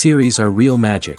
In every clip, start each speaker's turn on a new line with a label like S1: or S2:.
S1: Series are real magic.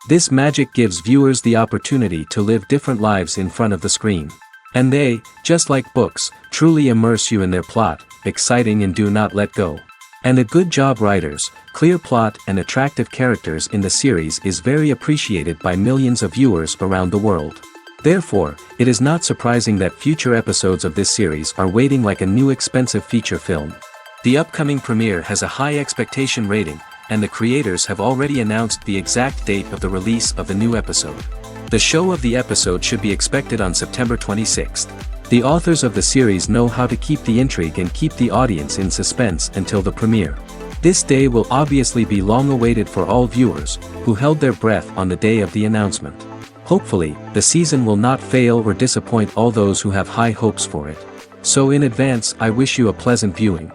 S1: This magic gives viewers the opportunity to live different lives in front of the screen. And they, just like books, truly immerse you in their plot, exciting and do not let go. And a good job writers, clear plot and attractive characters in the series is very appreciated by millions of viewers around the world. Therefore, it is not surprising that future episodes of this series are waiting like a new expensive feature film. The upcoming premiere has a high expectation rating, and the creators have already announced the exact date of the release of the new episode. The show of the episode should be expected on September 26th. The authors of the series know how to keep the intrigue and keep the audience in suspense until the premiere. This day will obviously be long awaited for all viewers, who held their breath on the day of the announcement. Hopefully, the season will not fail or disappoint all those who have high hopes for it. So in advance, I wish you a pleasant viewing.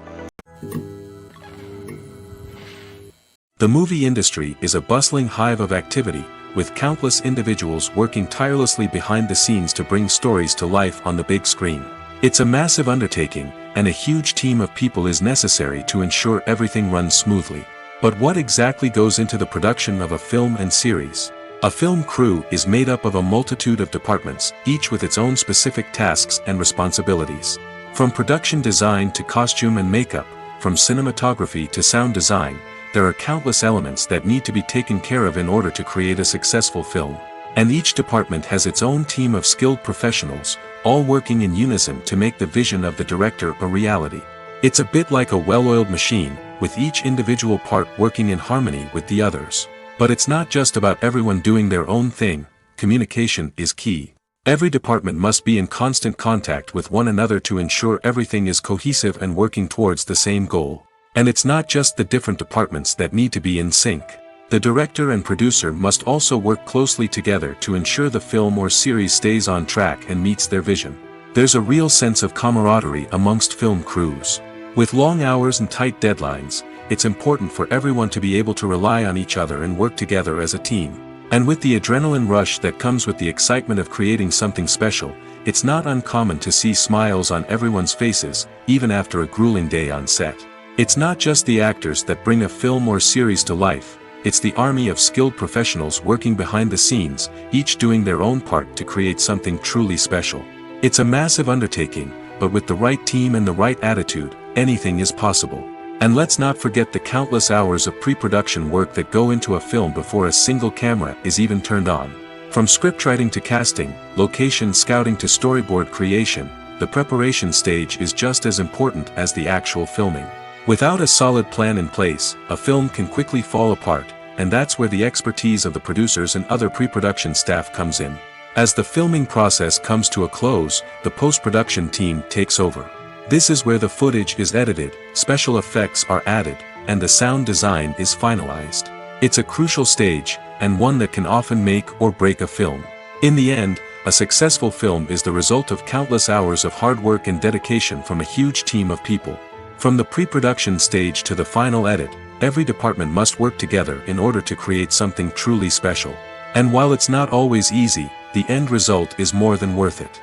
S1: The movie industry is a bustling hive of activity, with countless individuals working tirelessly behind the scenes to bring stories to life on the big screen. It's a massive undertaking, and a huge team of people is necessary to ensure everything runs smoothly. But what exactly goes into the production of a film and series? A film crew is made up of a multitude of departments, each with its own specific tasks and responsibilities. From production design to costume and makeup, from cinematography to sound design, there are countless elements that need to be taken care of in order to create a successful film. And each department has its own team of skilled professionals, all working in unison to make the vision of the director a reality. It's a bit like a well-oiled machine, with each individual part working in harmony with the others. But it's not just about everyone doing their own thing, communication is key. Every department must be in constant contact with one another to ensure everything is cohesive and working towards the same goal. And it's not just the different departments that need to be in sync. The director and producer must also work closely together to ensure the film or series stays on track and meets their vision. There's a real sense of camaraderie amongst film crews. With long hours and tight deadlines, it's important for everyone to be able to rely on each other and work together as a team. And with the adrenaline rush that comes with the excitement of creating something special, it's not uncommon to see smiles on everyone's faces, even after a grueling day on set. It's not just the actors that bring a film or series to life, it's the army of skilled professionals working behind the scenes, each doing their own part to create something truly special. It's a massive undertaking, but with the right team and the right attitude, anything is possible. And let's not forget the countless hours of pre-production work that go into a film before a single camera is even turned on. From scriptwriting to casting, location scouting to storyboard creation, the preparation stage is just as important as the actual filming. Without a solid plan in place, a film can quickly fall apart, and that's where the expertise of the producers and other pre-production staff comes in. As the filming process comes to a close, the post-production team takes over. This is where the footage is edited, special effects are added, and the sound design is finalized. It's a crucial stage, and one that can often make or break a film. In the end, a successful film is the result of countless hours of hard work and dedication from a huge team of people. From the pre-production stage to the final edit, every department must work together in order to create something truly special. And while it's not always easy, the end result is more than worth it.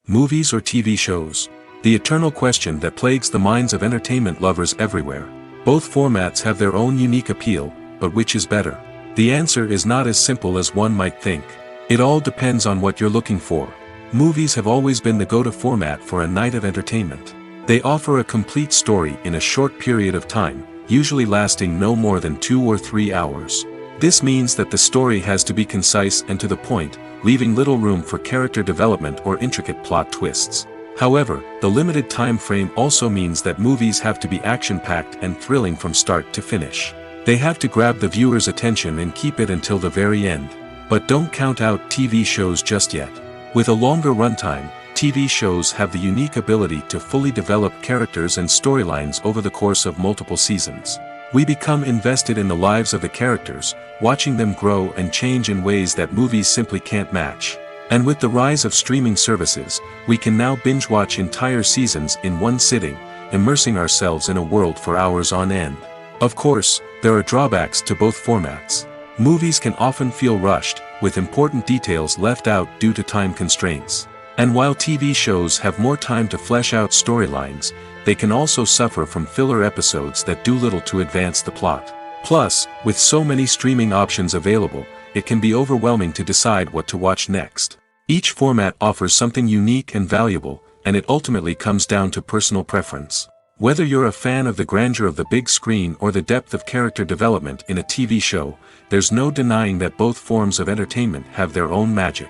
S1: Movies or TV shows? The eternal question that plagues the minds of entertainment lovers everywhere. Both formats have their own unique appeal, but which is better? The answer is not as simple as one might think. It all depends on what you're looking for. Movies have always been the go-to format for a night of entertainment. They offer a complete story in a short period of time, usually lasting no more than 2 or 3 hours. This means that the story has to be concise and to the point, leaving little room for character development or intricate plot twists. However, the limited time frame also means that movies have to be action-packed and thrilling from start to finish. They have to grab the viewer's attention and keep it until the very end. But don't count out TV shows just yet. With a longer runtime, TV shows have the unique ability to fully develop characters and storylines over the course of multiple seasons. We become invested in the lives of the characters, watching them grow and change in ways that movies simply can't match. And with the rise of streaming services, we can now binge-watch entire seasons in one sitting, immersing ourselves in a world for hours on end. Of course, there are drawbacks to both formats. Movies can often feel rushed, with important details left out due to time constraints. And while TV shows have more time to flesh out storylines, they can also suffer from filler episodes that do little to advance the plot. Plus, with so many streaming options available, it can be overwhelming to decide what to watch next. Each format offers something unique and valuable, and it ultimately comes down to personal preference. Whether you're a fan of the grandeur of the big screen or the depth of character development in a TV show, there's no denying that both forms of entertainment have their own magic.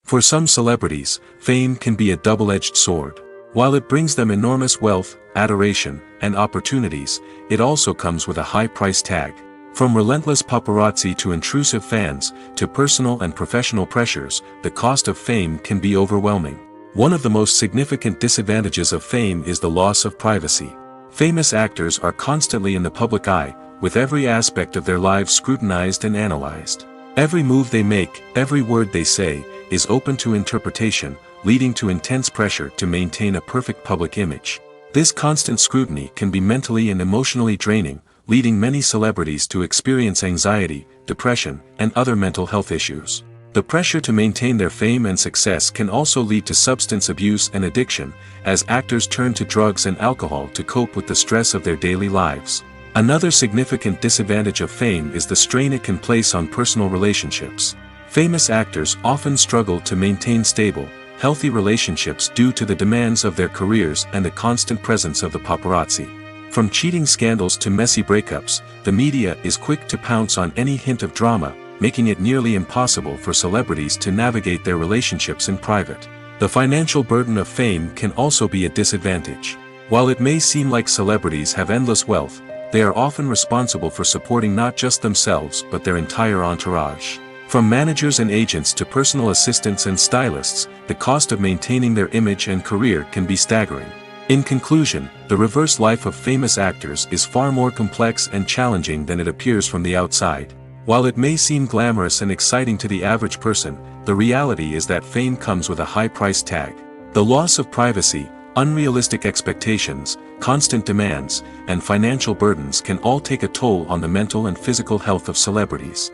S1: For some celebrities, fame can be a double-edged sword. While it brings them enormous wealth, adoration, and opportunities, it also comes with a high price tag. From relentless paparazzi to intrusive fans, to personal and professional pressures, the cost of fame can be overwhelming. One of the most significant disadvantages of fame is the loss of privacy. Famous actors are constantly in the public eye, with every aspect of their lives scrutinized and analyzed. Every move they make, every word they say, is open to interpretation, leading to intense pressure to maintain a perfect public image. This constant scrutiny can be mentally and emotionally draining, leading many celebrities to experience anxiety, depression, and other mental health issues. The pressure to maintain their fame and success can also lead to substance abuse and addiction, as actors turn to drugs and alcohol to cope with the stress of their daily lives. Another significant disadvantage of fame is the strain it can place on personal relationships. Famous actors often struggle to maintain stable, healthy relationships due to the demands of their careers and the constant presence of the paparazzi. From cheating scandals to messy breakups, the media is quick to pounce on any hint of drama, making it nearly impossible for celebrities to navigate their relationships in private. The financial burden of fame can also be a disadvantage. While it may seem like celebrities have endless wealth, they are often responsible for supporting not just themselves but their entire entourage. From managers and agents to personal assistants and stylists, the cost of maintaining their image and career can be staggering. In conclusion, the reverse life of famous actors is far more complex and challenging than it appears from the outside. While it may seem glamorous and exciting to the average person, the reality is that fame comes with a high price tag. The loss of privacy, unrealistic expectations, constant demands, and financial burdens can all take a toll on the mental and physical health of celebrities.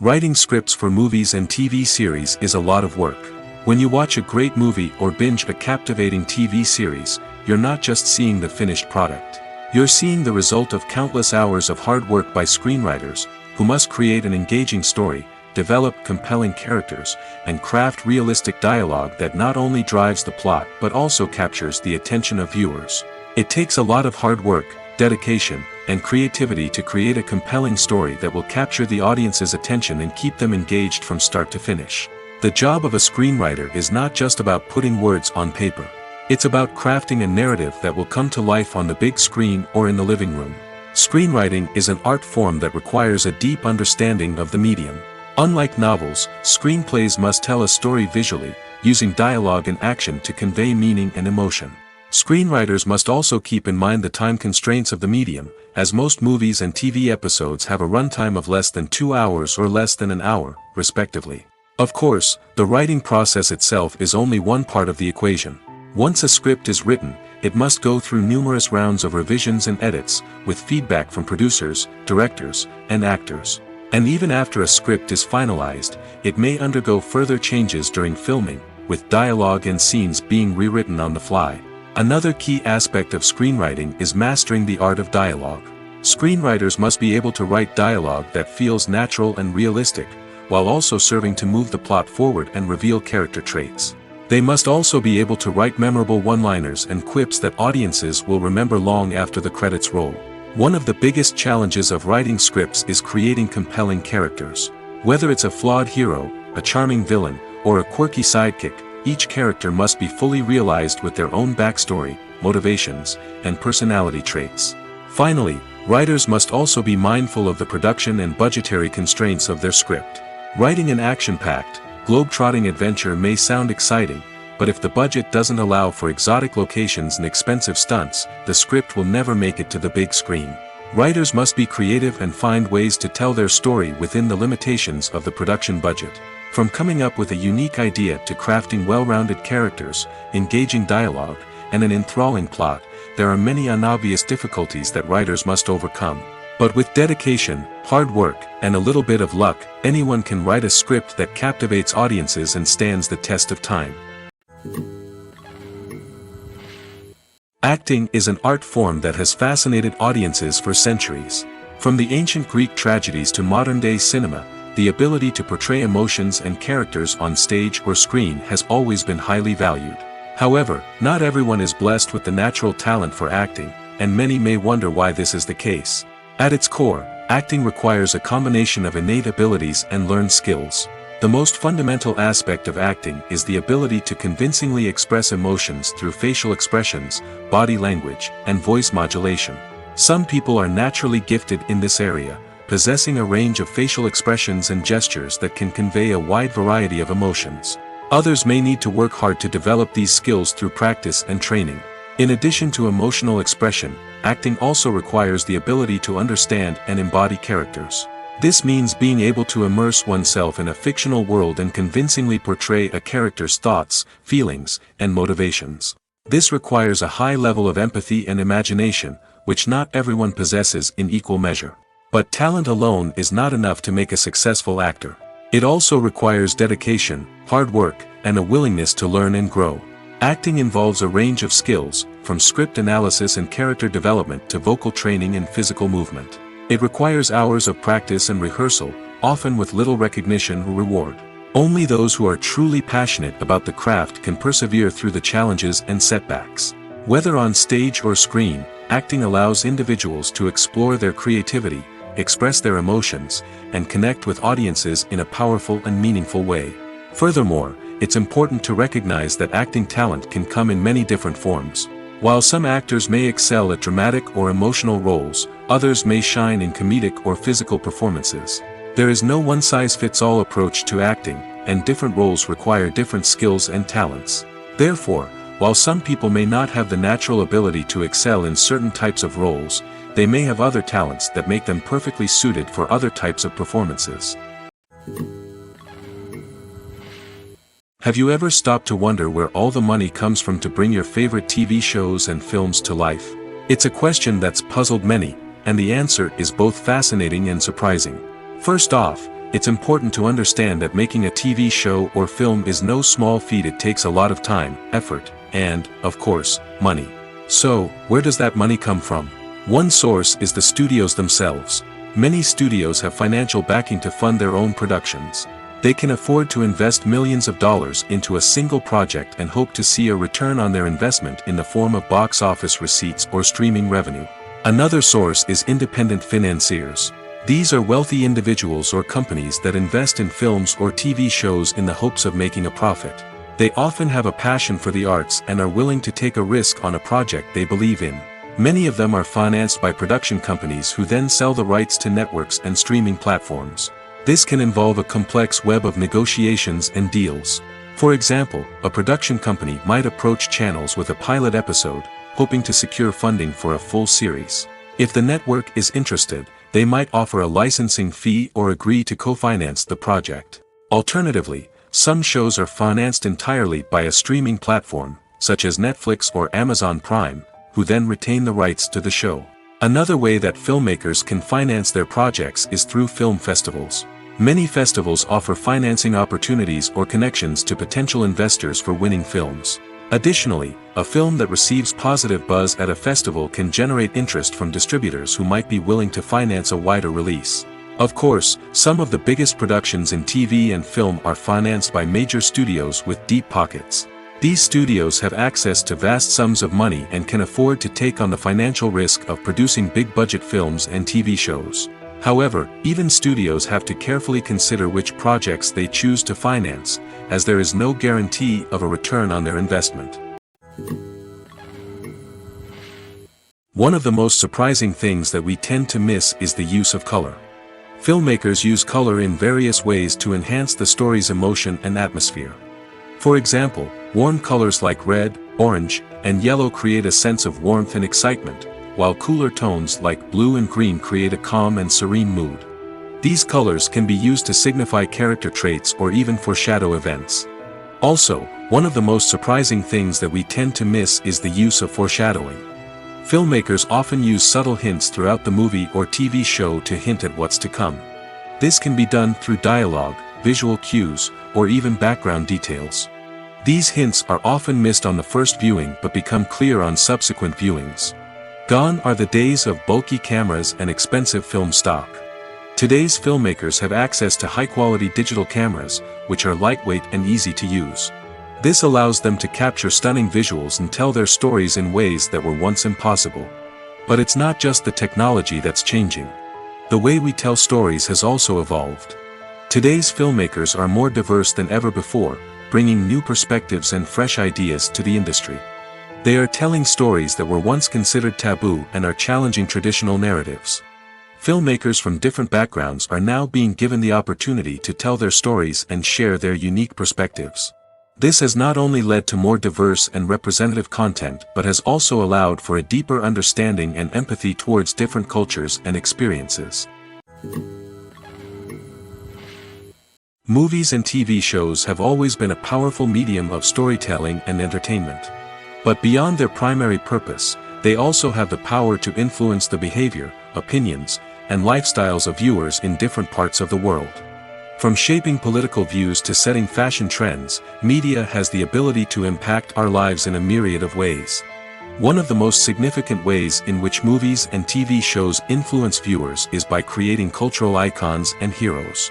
S1: Writing scripts for movies and TV series is a lot of work. When you watch a great movie or binge a captivating TV series, you're not just seeing the finished product. You're seeing the result of countless hours of hard work by screenwriters, who must create an engaging story, develop compelling characters, and craft realistic dialogue that not only drives the plot but also captures the attention of viewers. It takes a lot of hard work, dedication, and creativity to create a compelling story that will capture the audience's attention and keep them engaged from start to finish. The job of a screenwriter is not just about putting words on paper. It's about crafting a narrative that will come to life on the big screen or in the living room. Screenwriting is an art form that requires a deep understanding of the medium. Unlike novels, screenplays must tell a story visually, using dialogue and action to convey meaning and emotion. Screenwriters must also keep in mind the time constraints of the medium, as most movies and TV episodes have a runtime of less than 2 hours or less than an hour, respectively. Of course, the writing process itself is only one part of the equation. Once a script is written, it must go through numerous rounds of revisions and edits, with feedback from producers, directors, and actors. And even after a script is finalized, it may undergo further changes during filming, with dialogue and scenes being rewritten on the fly. Another key aspect of screenwriting is mastering the art of dialogue. Screenwriters must be able to write dialogue that feels natural and realistic, while also serving to move the plot forward and reveal character traits. They must also be able to write memorable one-liners and quips that audiences will remember long after the credits roll. One of the biggest challenges of writing scripts is creating compelling characters. Whether it's a flawed hero, a charming villain, or a quirky sidekick, each character must be fully realized with their own backstory, motivations, and personality traits. Finally, writers must also be mindful of the production and budgetary constraints of their script. Writing an action-packed, globe-trotting adventure may sound exciting, but if the budget doesn't allow for exotic locations and expensive stunts, the script will never make it to the big screen. Writers must be creative and find ways to tell their story within the limitations of the production budget. From coming up with a unique idea to crafting well-rounded characters, engaging dialogue, and an enthralling plot, there are many unobvious difficulties that writers must overcome. But with dedication, hard work, and a little bit of luck, anyone can write a script that captivates audiences and stands the test of time. Acting is an art form that has fascinated audiences for centuries. From the ancient Greek tragedies to modern-day cinema, the ability to portray emotions and characters on stage or screen has always been highly valued. However, not everyone is blessed with the natural talent for acting, and many may wonder why this is the case. At its core, acting requires a combination of innate abilities and learned skills. The most fundamental aspect of acting is the ability to convincingly express emotions through facial expressions, body language, and voice modulation. Some people are naturally gifted in this area, possessing a range of facial expressions and gestures that can convey a wide variety of emotions. Others may need to work hard to develop these skills through practice and training. In addition to emotional expression, acting also requires the ability to understand and embody characters. This means being able to immerse oneself in a fictional world and convincingly portray a character's thoughts, feelings, and motivations. This requires a high level of empathy and imagination, which not everyone possesses in equal measure. But talent alone is not enough to make a successful actor. It also requires dedication, hard work, and a willingness to learn and grow. Acting involves a range of skills, from script analysis and character development to vocal training and physical movement. It requires hours of practice and rehearsal, often with little recognition or reward. Only those who are truly passionate about the craft can persevere through the challenges and setbacks. Whether on stage or screen, acting allows individuals to explore their creativity, express their emotions, and connect with audiences in a powerful and meaningful way. Furthermore, it's important to recognize that acting talent can come in many different forms. While some actors may excel at dramatic or emotional roles, others may shine in comedic or physical performances. There is no one-size-fits-all approach to acting, and different roles require different skills and talents. Therefore, while some people may not have the natural ability to excel in certain types of roles, they may have other talents that make them perfectly suited for other types of performances. Have you ever stopped to wonder where all the money comes from to bring your favorite TV shows and films to life? It's a question that's puzzled many, and the answer is both fascinating and surprising. First off, it's important to understand that making a TV show or film is no small feat. It takes a lot of time, effort, and, of course, money. So, where does that money come from? One source is the studios themselves. Many studios have financial backing to fund their own productions. They can afford to invest millions of dollars into a single project and hope to see a return on their investment in the form of box office receipts or streaming revenue. Another source is independent financiers. These are wealthy individuals or companies that invest in films or TV shows in the hopes of making a profit. They often have a passion for the arts and are willing to take a risk on a project they believe in. Many of them are financed by production companies who then sell the rights to networks and streaming platforms. This can involve a complex web of negotiations and deals. For example, a production company might approach channels with a pilot episode, hoping to secure funding for a full series. If the network is interested, they might offer a licensing fee or agree to co-finance the project. Alternatively, some shows are financed entirely by a streaming platform, such as Netflix or Amazon Prime, who then retain the rights to the show. Another way that filmmakers can finance their projects is through film festivals. Many festivals offer financing opportunities or connections to potential investors for winning films. Additionally, a film that receives positive buzz at a festival can generate interest from distributors who might be willing to finance a wider release. Of course, some of the biggest productions in TV and film are financed by major studios with deep pockets. These studios have access to vast sums of money and can afford to take on the financial risk of producing big-budget films and TV shows. However, even studios have to carefully consider which projects they choose to finance, as there is no guarantee of a return on their investment. One of the most surprising things that we tend to miss is the use of color. Filmmakers use color in various ways to enhance the story's emotion and atmosphere. For example, warm colors like red, orange, and yellow create a sense of warmth and excitement, while cooler tones like blue and green create a calm and serene mood. These colors can be used to signify character traits or even foreshadow events. Also, one of the most surprising things that we tend to miss is the use of foreshadowing. Filmmakers often use subtle hints throughout the movie or TV show to hint at what's to come. This can be done through dialogue, visual cues, or even background details. These hints are often missed on the first viewing but become clear on subsequent viewings. Gone are the days of bulky cameras and expensive film stock. Today's filmmakers have access to high-quality digital cameras, which are lightweight and easy to use. This allows them to capture stunning visuals and tell their stories in ways that were once impossible. But it's not just the technology that's changing. The way we tell stories has also evolved. Today's filmmakers are more diverse than ever before, bringing new perspectives and fresh ideas to the industry. They are telling stories that were once considered taboo and are challenging traditional narratives. Filmmakers from different backgrounds are now being given the opportunity to tell their stories and share their unique perspectives. This has not only led to more diverse and representative content but has also allowed for a deeper understanding and empathy towards different cultures and experiences. Movies and TV shows have always been a powerful medium of storytelling and entertainment. But beyond their primary purpose, they also have the power to influence the behavior, opinions, and lifestyles of viewers in different parts of the world. From shaping political views to setting fashion trends, media has the ability to impact our lives in a myriad of ways. One of the most significant ways in which movies and TV shows influence viewers is by creating cultural icons and heroes.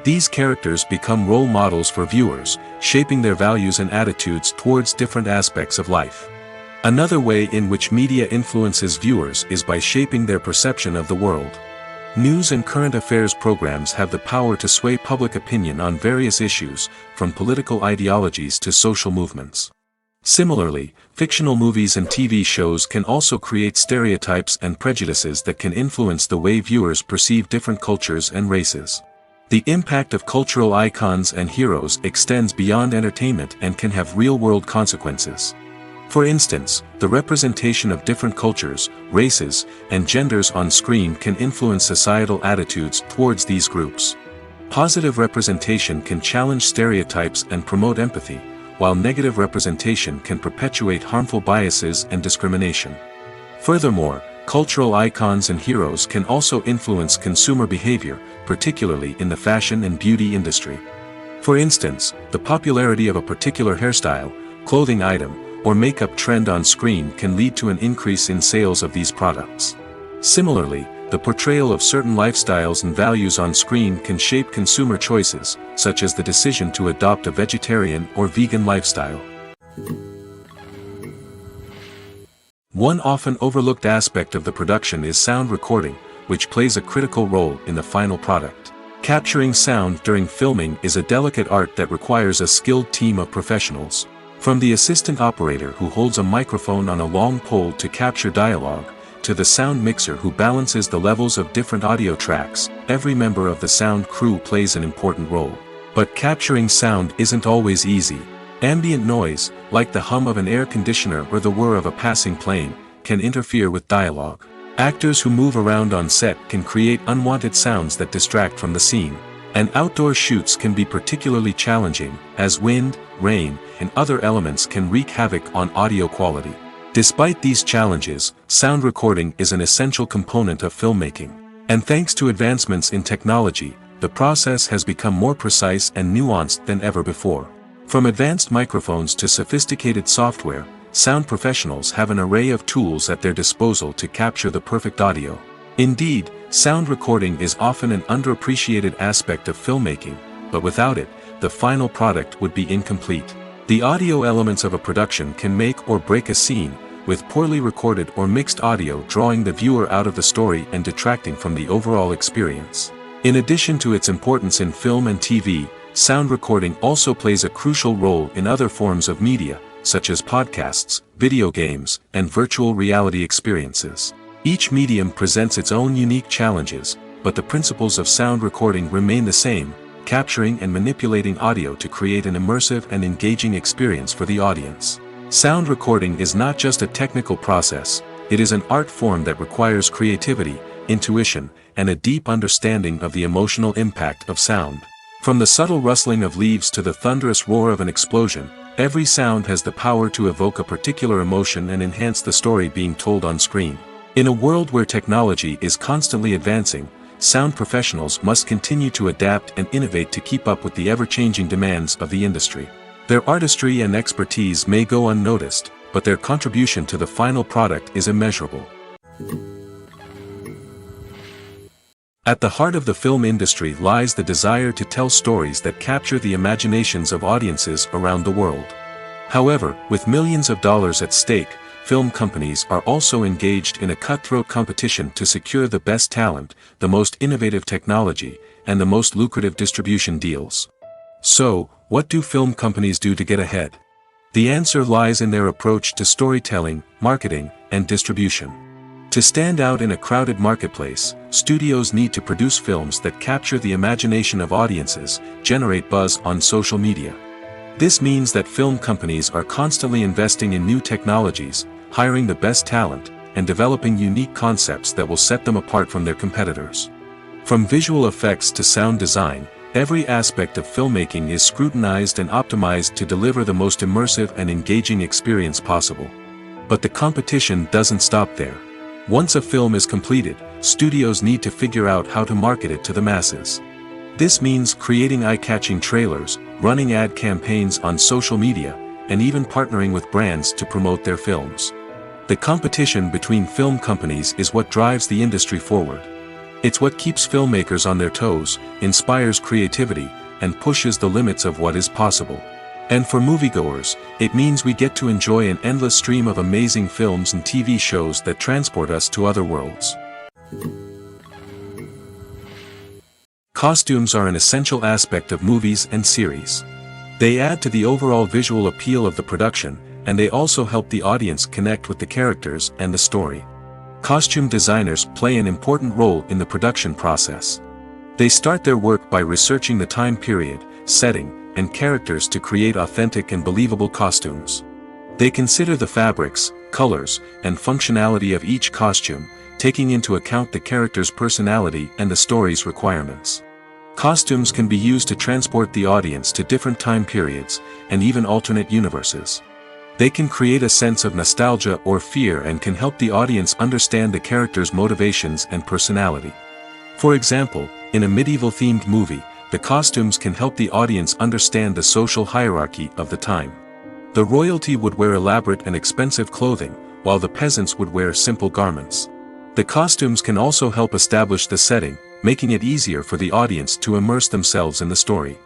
S1: These characters become role models for viewers, shaping their values and attitudes towards different aspects of life. Another way in which media influences viewers is by shaping their perception of the world. News and current affairs programs have the power to sway public opinion on various issues, from political ideologies to social movements. Similarly, fictional movies and TV shows can also create stereotypes and prejudices that can influence the way viewers perceive different cultures and races. The impact of cultural icons and heroes extends beyond entertainment and can have real-world consequences. For instance, the representation of different cultures, races, and genders on screen can influence societal attitudes towards these groups. Positive representation can challenge stereotypes and promote empathy, while negative representation can perpetuate harmful biases and discrimination. Furthermore, cultural icons and heroes can also influence consumer behavior, particularly in the fashion and beauty industry. For instance, the popularity of a particular hairstyle, clothing item, or makeup trend on screen can lead to an increase in sales of these products. Similarly, the portrayal of certain lifestyles and values on screen can shape consumer choices, such as the decision to adopt a vegetarian or vegan lifestyle. One often overlooked aspect of the production is sound recording, which plays a critical role in the final product. Capturing sound during filming is a delicate art that requires a skilled team of professionals. From the assistant operator who holds a microphone on a long pole to capture dialogue, to the sound mixer who balances the levels of different audio tracks, every member of the sound crew plays an important role. But capturing sound isn't always easy. Ambient noise, like the hum of an air conditioner or the whir of a passing plane, can interfere with dialogue. Actors who move around on set can create unwanted sounds that distract from the scene. And outdoor shoots can be particularly challenging, as wind, rain, and other elements can wreak havoc on audio quality. Despite these challenges, sound recording is an essential component of filmmaking. And thanks to advancements in technology, the process has become more precise and nuanced than ever before. From advanced microphones to sophisticated software, sound professionals have an array of tools at their disposal to capture the perfect audio. Indeed, sound recording is often an underappreciated aspect of filmmaking, but without it, the final product would be incomplete. The audio elements of a production can make or break a scene, with poorly recorded or mixed audio drawing the viewer out of the story and detracting from the overall experience. In addition to its importance in film and TV, sound recording also plays a crucial role in other forms of media, such as podcasts, video games, and virtual reality experiences. Each medium presents its own unique challenges, but the principles of sound recording remain the same, capturing and manipulating audio to create an immersive and engaging experience for the audience. Sound recording is not just a technical process, it is an art form that requires creativity, intuition, and a deep understanding of the emotional impact of sound. From the subtle rustling of leaves to the thunderous roar of an explosion, Every sound has the power to evoke a particular emotion and enhance the story being told on screen. In a world where technology is constantly advancing, sound professionals must continue to adapt and innovate to keep up with the ever-changing demands of the industry. Their artistry and expertise may go unnoticed, but their contribution to the final product is immeasurable. At the heart of the film industry lies the desire to tell stories that capture the imaginations of audiences around the world. However, with millions of dollars at stake, film companies are also engaged in a cutthroat competition to secure the best talent, the most innovative technology, and the most lucrative distribution deals. So, what do film companies do to get ahead? The answer lies in their approach to storytelling, marketing, and distribution. To stand out in a crowded marketplace, studios need to produce films that capture the imagination of audiences, generate buzz on social media. This means that film companies are constantly investing in new technologies, hiring the best talent, and developing unique concepts that will set them apart from their competitors. From visual effects to sound design, every aspect of filmmaking is scrutinized and optimized to deliver the most immersive and engaging experience possible. But the competition doesn't stop there. Once a film is completed, studios need to figure out how to market it to the masses. This means creating eye-catching trailers, running ad campaigns on social media, and even partnering with brands to promote their films. The competition between film companies is what drives the industry forward. It's what keeps filmmakers on their toes, inspires creativity, and pushes the limits of what is possible. And for moviegoers, it means we get to enjoy an endless stream of amazing films and TV shows that transport us to other worlds. Costumes are an essential aspect of movies and series. They add to the overall visual appeal of the production, and they also help the audience connect with the characters and the story. Costume designers play an important role in the production process. They start their work by researching the time period, setting, and characters to create authentic and believable costumes. They consider the fabrics, colors, and functionality of each costume, taking into account the character's personality and the story's requirements. Costumes can be used to transport the audience to different time periods, and even alternate universes. They can create a sense of nostalgia or fear and can help the audience understand the character's motivations and personality. For example, in a medieval-themed movie, the costumes can help the audience understand the social hierarchy of the time. The royalty would wear elaborate and expensive clothing, while the peasants would wear simple garments. The costumes can also help establish the setting, making it easier for the audience to immerse themselves in the story.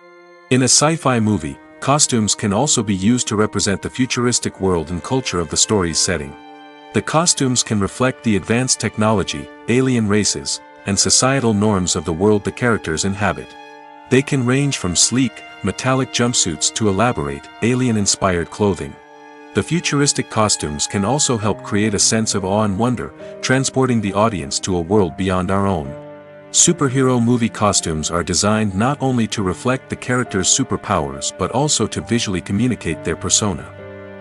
S1: In a sci-fi movie, costumes can also be used to represent the futuristic world and culture of the story's setting. The costumes can reflect the advanced technology, alien races, and societal norms of the world the characters inhabit. They can range from sleek, metallic jumpsuits to elaborate, alien-inspired clothing. The futuristic costumes can also help create a sense of awe and wonder, transporting the audience to a world beyond our own. Superhero movie costumes are designed not only to reflect the character's superpowers but also to visually communicate their persona.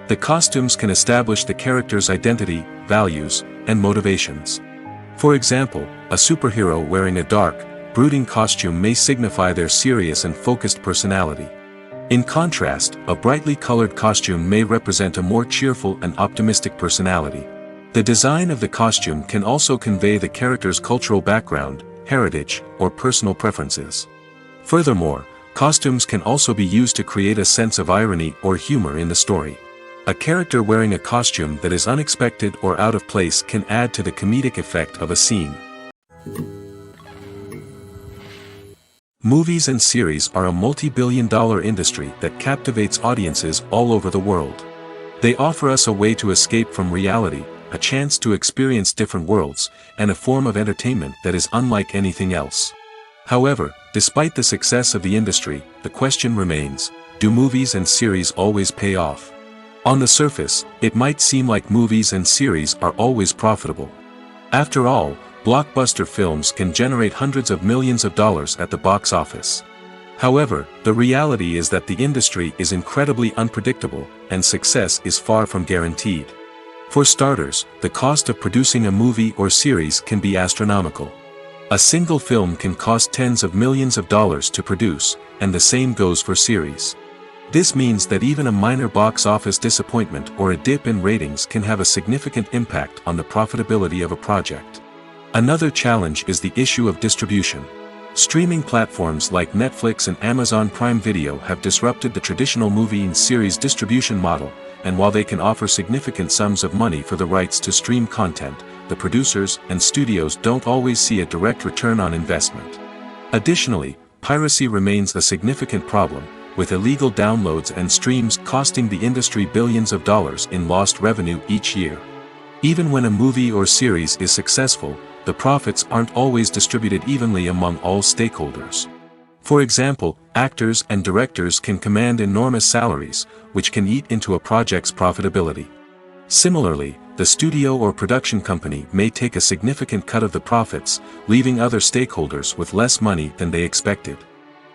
S1: The costumes can establish the character's identity, values, and motivations. For example, a superhero wearing a dark, brooding costume may signify their serious and focused personality. In contrast, a brightly colored costume may represent a more cheerful and optimistic personality. The design of the costume can also convey the character's cultural background, heritage, or personal preferences. Furthermore, costumes can also be used to create a sense of irony or humor in the story. A character wearing a costume that is unexpected or out of place can add to the comedic effect of a scene. Movies and series are a multi-billion-dollar industry that captivates audiences all over the world. They offer us a way to escape from reality, a chance to experience different worlds, and a form of entertainment that is unlike anything else. However, despite the success of the industry, the question remains, do movies and series always pay off? On the surface, it might seem like movies and series are always profitable. After all, blockbuster films can generate hundreds of millions of dollars at the box office. However, the reality is that the industry is incredibly unpredictable, and success is far from guaranteed. For starters, the cost of producing a movie or series can be astronomical. A single film can cost tens of millions of dollars to produce, and the same goes for series. This means that even a minor box office disappointment or a dip in ratings can have a significant impact on the profitability of a project. Another challenge is the issue of distribution. Streaming platforms like Netflix and Amazon Prime Video have disrupted the traditional movie and series distribution model, and while they can offer significant sums of money for the rights to stream content, the producers and studios don't always see a direct return on investment. Additionally, piracy remains a significant problem, with illegal downloads and streams costing the industry billions of dollars in lost revenue each year. Even when a movie or series is successful, the profits aren't always distributed evenly among all stakeholders. For example, actors and directors can command enormous salaries, which can eat into a project's profitability. Similarly, the studio or production company may take a significant cut of the profits, leaving other stakeholders with less money than they expected.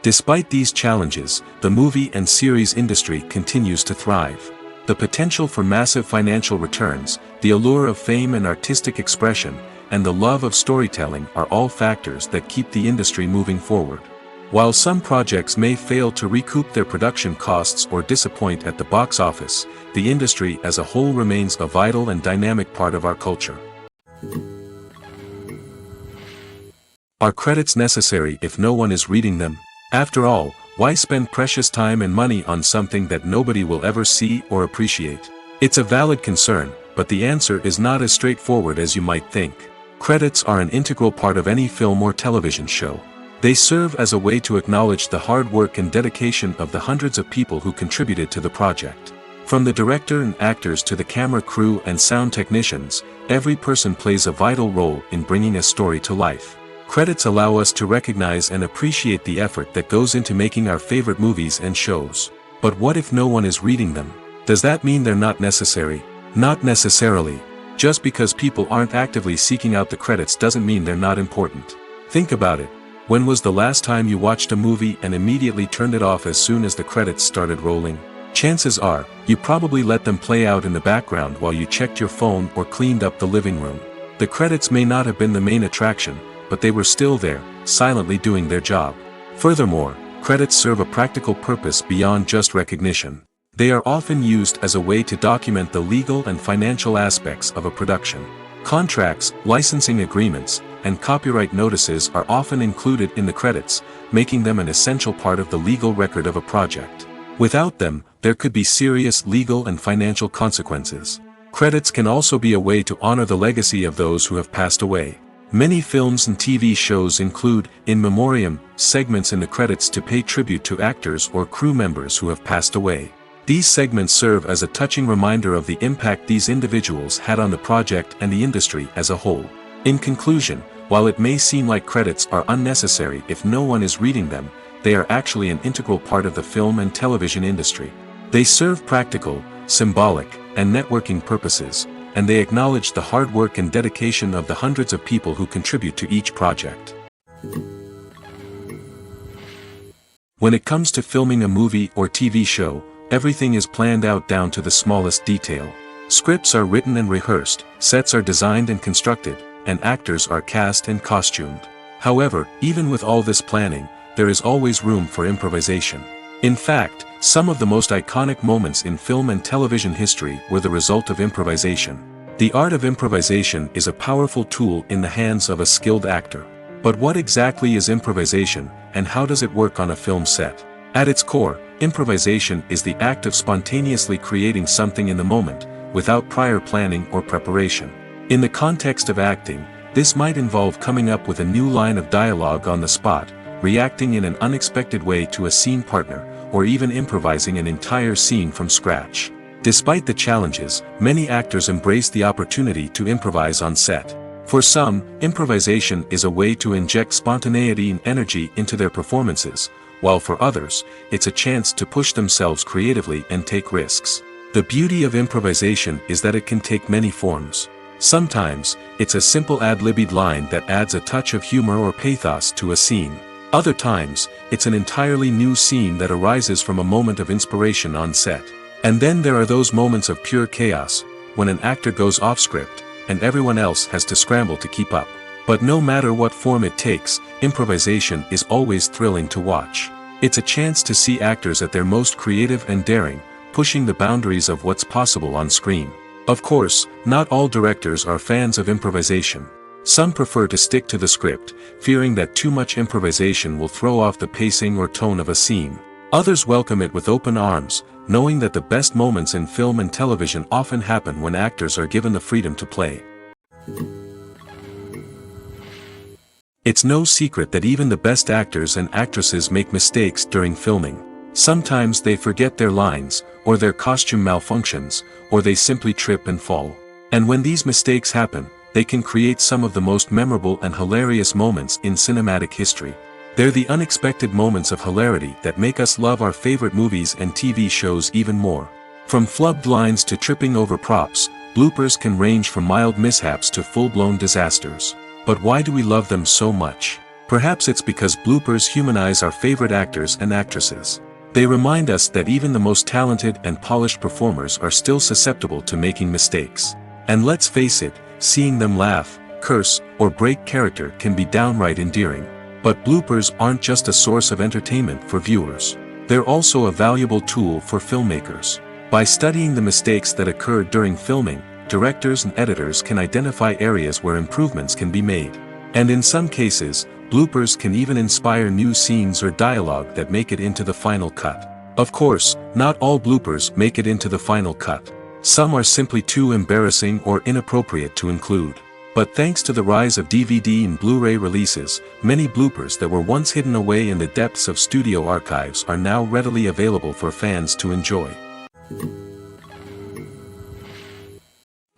S1: Despite these challenges, the movie and series industry continues to thrive. The potential for massive financial returns, the allure of fame and artistic expression, and the love of storytelling are all factors that keep the industry moving forward. While some projects may fail to recoup their production costs or disappoint at the box office, the industry as a whole remains a vital and dynamic part of our culture. Are credits necessary if no one is reading them? After all, why spend precious time and money on something that nobody will ever see or appreciate? It's a valid concern, but the answer is not as straightforward as you might think. Credits are an integral part of any film or television show. They serve as a way to acknowledge the hard work and dedication of the hundreds of people who contributed to the project. From the director and actors to the camera crew and sound technicians, every person plays a vital role in bringing a story to life. Credits allow us to recognize and appreciate the effort that goes into making our favorite movies and shows. But what if no one is reading them? Does that mean they're not necessary? Not necessarily. Just because people aren't actively seeking out the credits doesn't mean they're not important. Think about it. When was the last time you watched a movie and immediately turned it off as soon as the credits started rolling? Chances are, you probably let them play out in the background while you checked your phone or cleaned up the living room. The credits may not have been the main attraction, but they were still there, silently doing their job. Furthermore, credits serve a practical purpose beyond just recognition. They are often used as a way to document the legal and financial aspects of a production. Contracts, licensing agreements, and copyright notices are often included in the credits, making them an essential part of the legal record of a project. Without them, there could be serious legal and financial consequences. Credits can also be a way to honor the legacy of those who have passed away. Many films and TV shows include, in memoriam, segments in the credits to pay tribute to actors or crew members who have passed away. These segments serve as a touching reminder of the impact these individuals had on the project and the industry as a whole. In conclusion, while it may seem like credits are unnecessary if no one is reading them, they are actually an integral part of the film and television industry. They serve practical, symbolic, and networking purposes, and they acknowledge the hard work and dedication of the hundreds of people who contribute to each project. When it comes to filming a movie or TV show, everything is planned out down to the smallest detail. Scripts are written and rehearsed, sets are designed and constructed, and actors are cast and costumed. However, even with all this planning, there is always room for improvisation. In fact, some of the most iconic moments in film and television history were the result of improvisation. The art of improvisation is a powerful tool in the hands of a skilled actor. But what exactly is improvisation, and how does it work on a film set? At its core, improvisation is the act of spontaneously creating something in the moment, without prior planning or preparation. In the context of acting, this might involve coming up with a new line of dialogue on the spot, reacting in an unexpected way to a scene partner, or even improvising an entire scene from scratch. Despite the challenges, many actors embrace the opportunity to improvise on set. For some, improvisation is a way to inject spontaneity and energy into their performances, while for others, it's a chance to push themselves creatively and take risks. The beauty of improvisation is that it can take many forms. Sometimes, it's a simple ad-libbed line that adds a touch of humor or pathos to a scene. Other times, it's an entirely new scene that arises from a moment of inspiration on set. And then there are those moments of pure chaos, when an actor goes off script, and everyone else has to scramble to keep up. But no matter what form it takes, improvisation is always thrilling to watch. It's a chance to see actors at their most creative and daring, pushing the boundaries of what's possible on screen. Of course, not all directors are fans of improvisation. Some prefer to stick to the script, fearing that too much improvisation will throw off the pacing or tone of a scene. Others welcome it with open arms, knowing that the best moments in film and television often happen when actors are given the freedom to play. It's no secret that even the best actors and actresses make mistakes during filming. Sometimes they forget their lines, or their costume malfunctions, or they simply trip and fall. And when these mistakes happen, they can create some of the most memorable and hilarious moments in cinematic history. They're the unexpected moments of hilarity that make us love our favorite movies and TV shows even more. From flubbed lines to tripping over props, bloopers can range from mild mishaps to full-blown disasters. But why do we love them so much? Perhaps it's because bloopers humanize our favorite actors and actresses. They remind us that even the most talented and polished performers are still susceptible to making mistakes. And let's face it, seeing them laugh, curse, or break character can be downright endearing. But bloopers aren't just a source of entertainment for viewers. They're also a valuable tool for filmmakers. By studying the mistakes that occurred during filming, directors and editors can identify areas where improvements can be made. And in some cases, bloopers can even inspire new scenes or dialogue that make it into the final cut. Of course, not all bloopers make it into the final cut. Some are simply too embarrassing or inappropriate to include. But thanks to the rise of DVD and Blu-ray releases, many bloopers that were once hidden away in the depths of studio archives are now readily available for fans to enjoy.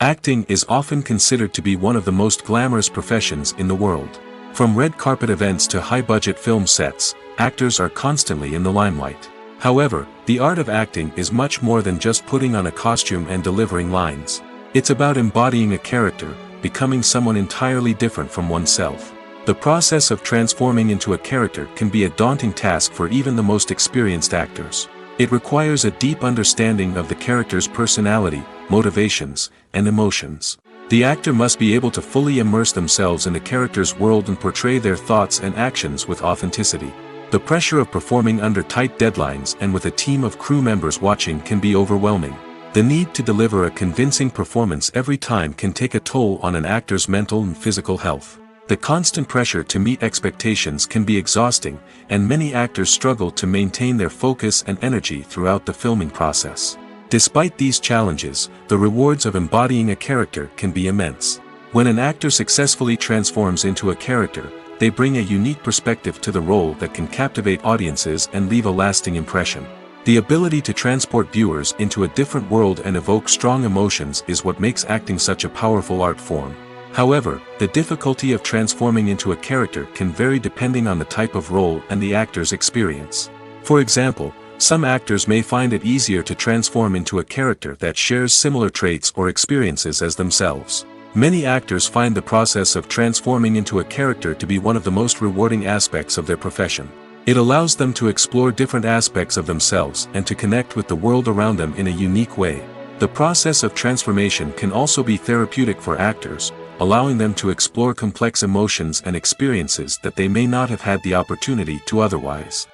S1: Acting is often considered to be one of the most glamorous professions in the world. From red carpet events to high-budget film sets, actors are constantly in the limelight. However, the art of acting is much more than just putting on a costume and delivering lines. It's about embodying a character, becoming someone entirely different from oneself. The process of transforming into a character can be a daunting task for even the most experienced actors. It requires a deep understanding of the character's personality, motivations, and emotions. The actor must be able to fully immerse themselves in the character's world and portray their thoughts and actions with authenticity. The pressure of performing under tight deadlines and with a team of crew members watching can be overwhelming. The need to deliver a convincing performance every time can take a toll on an actor's mental and physical health. The constant pressure to meet expectations can be exhausting, and many actors struggle to maintain their focus and energy throughout the filming process. Despite these challenges, the rewards of embodying a character can be immense. When an actor successfully transforms into a character, they bring a unique perspective to the role that can captivate audiences and leave a lasting impression. The ability to transport viewers into a different world and evoke strong emotions is what makes acting such a powerful art form. However, the difficulty of transforming into a character can vary depending on the type of role and the actor's experience. For example, some actors may find it easier to transform into a character that shares similar traits or experiences as themselves. Many actors find the process of transforming into a character to be one of the most rewarding aspects of their profession. It allows them to explore different aspects of themselves and to connect with the world around them in a unique way. The process of transformation can also be therapeutic for actors, allowing them to explore complex emotions and experiences that they may not have had the opportunity to otherwise.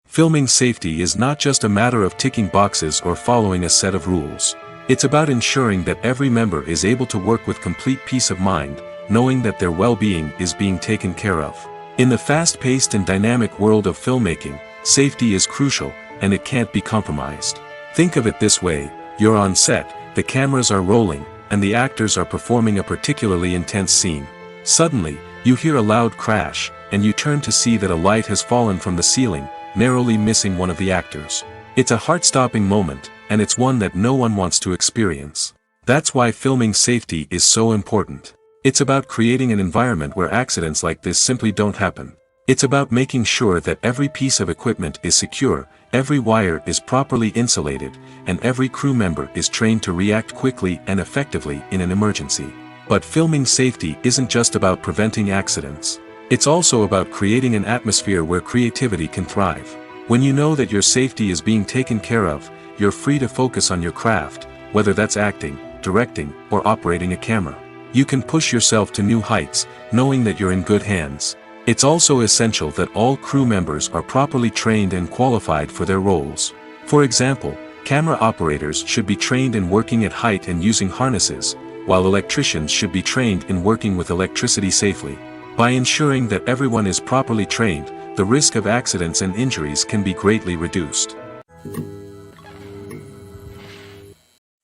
S1: Filming safety is not just a matter of ticking boxes or following a set of rules. It's about ensuring that every member is able to work with complete peace of mind, knowing that their well-being is being taken care of. In the fast-paced and dynamic world of filmmaking, safety is crucial, and it can't be compromised. Think of it this way: you're on set, the cameras are rolling, and the actors are performing a particularly intense scene. Suddenly, you hear a loud crash, and you turn to see that a light has fallen from the ceiling, narrowly missing one of the actors. It's a heart-stopping moment, and it's one that no one wants to experience. That's why filming safety is so important. It's about creating an environment where accidents like this simply don't happen. It's about making sure that every piece of equipment is secure, every wire is properly insulated, and every crew member is trained to react quickly and effectively in an emergency. But filming safety isn't just about preventing accidents. It's also about creating an atmosphere where creativity can thrive. When you know that your safety is being taken care of, you're free to focus on your craft, whether that's acting, directing, or operating a camera. You can push yourself to new heights, knowing that you're in good hands. It's also essential that all crew members are properly trained and qualified for their roles. For example, camera operators should be trained in working at height and using harnesses, while electricians should be trained in working with electricity safely. By ensuring that everyone is properly trained, the risk of accidents and injuries can be greatly reduced.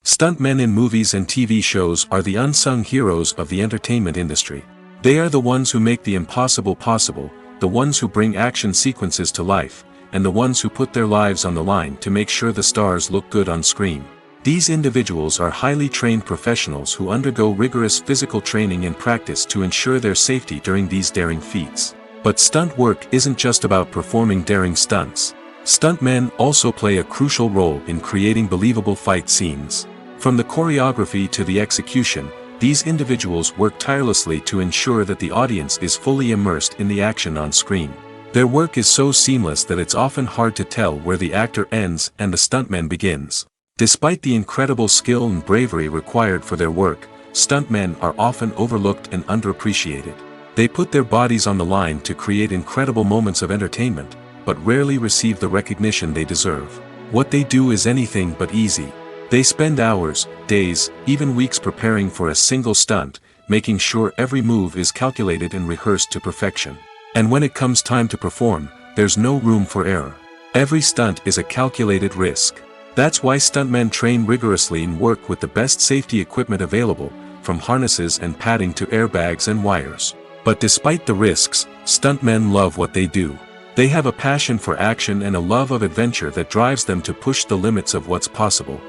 S1: Stuntmen in movies and TV shows are the unsung heroes of the entertainment industry. They are the ones who make the impossible possible, the ones who bring action sequences to life, and the ones who put their lives on the line to make sure the stars look good on screen. These individuals are highly trained professionals who undergo rigorous physical training and practice to ensure their safety during these daring feats. But stunt work isn't just about performing daring stunts. Stuntmen also play a crucial role in creating believable fight scenes. From the choreography to the execution, these individuals work tirelessly to ensure that the audience is fully immersed in the action on screen. Their work is so seamless that it's often hard to tell where the actor ends and the stuntman begins. Despite the incredible skill and bravery required for their work, stuntmen are often overlooked and underappreciated. They put their bodies on the line to create incredible moments of entertainment, but rarely receive the recognition they deserve. What they do is anything but easy. They spend hours, days, even weeks preparing for a single stunt, making sure every move is calculated and rehearsed to perfection. And when it comes time to perform, there's no room for error. Every stunt is a calculated risk. That's why stuntmen train rigorously and work with the best safety equipment available, from harnesses and padding to airbags and wires. But despite the risks, stuntmen love what they do. They have a passion for action and a love of adventure that drives them to push the limits of what's possible.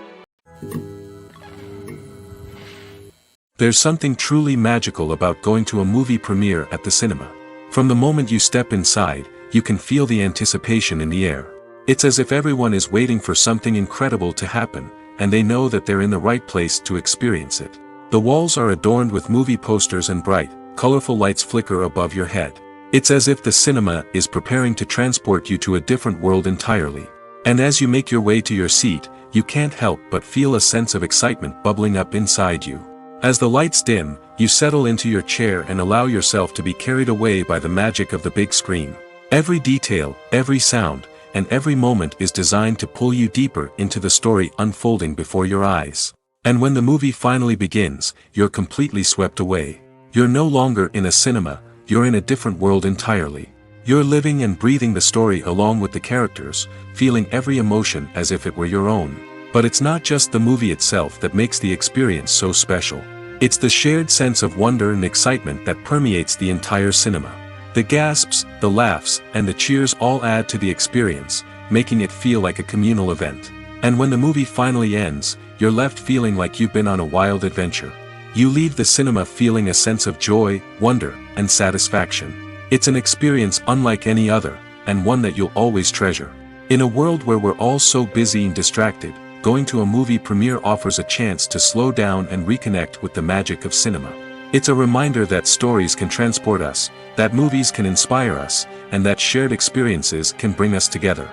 S1: There's something truly magical about going to a movie premiere at the cinema. From the moment you step inside, you can feel the anticipation in the air. It's as if everyone is waiting for something incredible to happen, and they know that they're in the right place to experience it. The walls are adorned with movie posters and bright, colorful lights flicker above your head. It's as if the cinema is preparing to transport you to a different world entirely. And as you make your way to your seat, you can't help but feel a sense of excitement bubbling up inside you. As the lights dim, you settle into your chair and allow yourself to be carried away by the magic of the big screen. Every detail, every sound, and every moment is designed to pull you deeper into the story unfolding before your eyes. And when the movie finally begins, you're completely swept away. You're no longer in a cinema, you're in a different world entirely. You're living and breathing the story along with the characters, feeling every emotion as if it were your own. But it's not just the movie itself that makes the experience so special. It's the shared sense of wonder and excitement that permeates the entire cinema. The gasps, the laughs, and the cheers all add to the experience, making it feel like a communal event. And when the movie finally ends, you're left feeling like you've been on a wild adventure. You leave the cinema feeling a sense of joy, wonder, and satisfaction. It's an experience unlike any other, and one that you'll always treasure. In a world where we're all so busy and distracted, going to a movie premiere offers a chance to slow down and reconnect with the magic of cinema. It's a reminder that stories can transport us, that movies can inspire us, and that shared experiences can bring us together.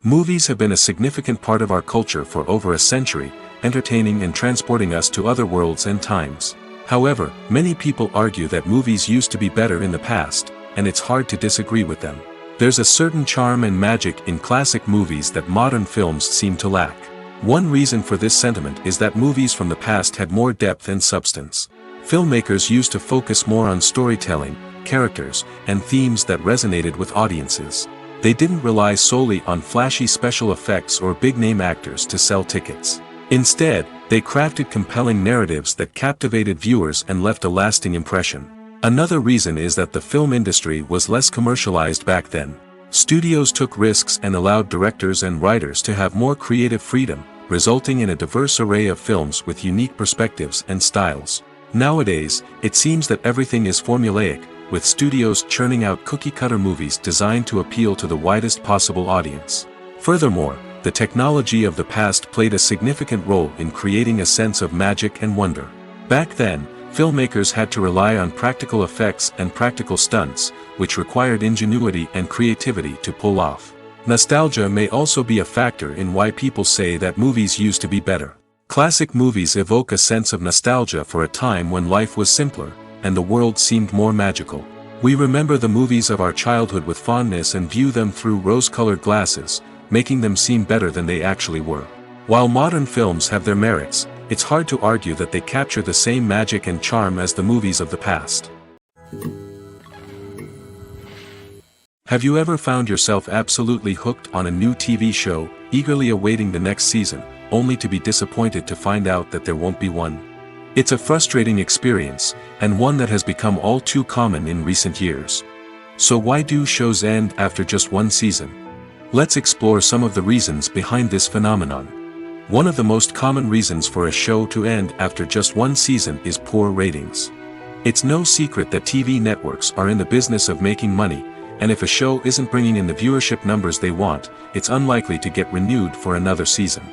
S1: Movies have been a significant part of our culture for over a century, entertaining and transporting us to other worlds and times. However, many people argue that movies used to be better in the past, and it's hard to disagree with them. There's a certain charm and magic in classic movies that modern films seem to lack. One reason for this sentiment is that movies from the past had more depth and substance. Filmmakers used to focus more on storytelling, characters, and themes that resonated with audiences. They didn't rely solely on flashy special effects or big-name actors to sell tickets. Instead, they crafted compelling narratives that captivated viewers and left a lasting impression. Another reason is that the film industry was less commercialized back then. Studios took risks and allowed directors and writers to have more creative freedom, resulting in a diverse array of films with unique perspectives and styles. Nowadays, it seems that everything is formulaic, with studios churning out cookie-cutter movies designed to appeal to the widest possible audience. Furthermore, the technology of the past played a significant role in creating a sense of magic and wonder. Back then, filmmakers had to rely on practical effects and practical stunts, which required ingenuity and creativity to pull off. Nostalgia may also be a factor in why people say that movies used to be better. Classic movies evoke a sense of nostalgia for a time when life was simpler, and the world seemed more magical. We remember the movies of our childhood with fondness and view them through rose-colored glasses, making them seem better than they actually were. While modern films have their merits, it's hard to argue that they capture the same magic and charm as the movies of the past. Have you ever found yourself absolutely hooked on a new TV show, eagerly awaiting the next season, only to be disappointed to find out that there won't be one? It's a frustrating experience, and one that has become all too common in recent years. So why do shows end after just one season? Let's explore some of the reasons behind this phenomenon. One of the most common reasons for a show to end after just one season is poor ratings. It's no secret that TV networks are in the business of making money, and if a show isn't bringing in the viewership numbers they want, it's unlikely to get renewed for another season.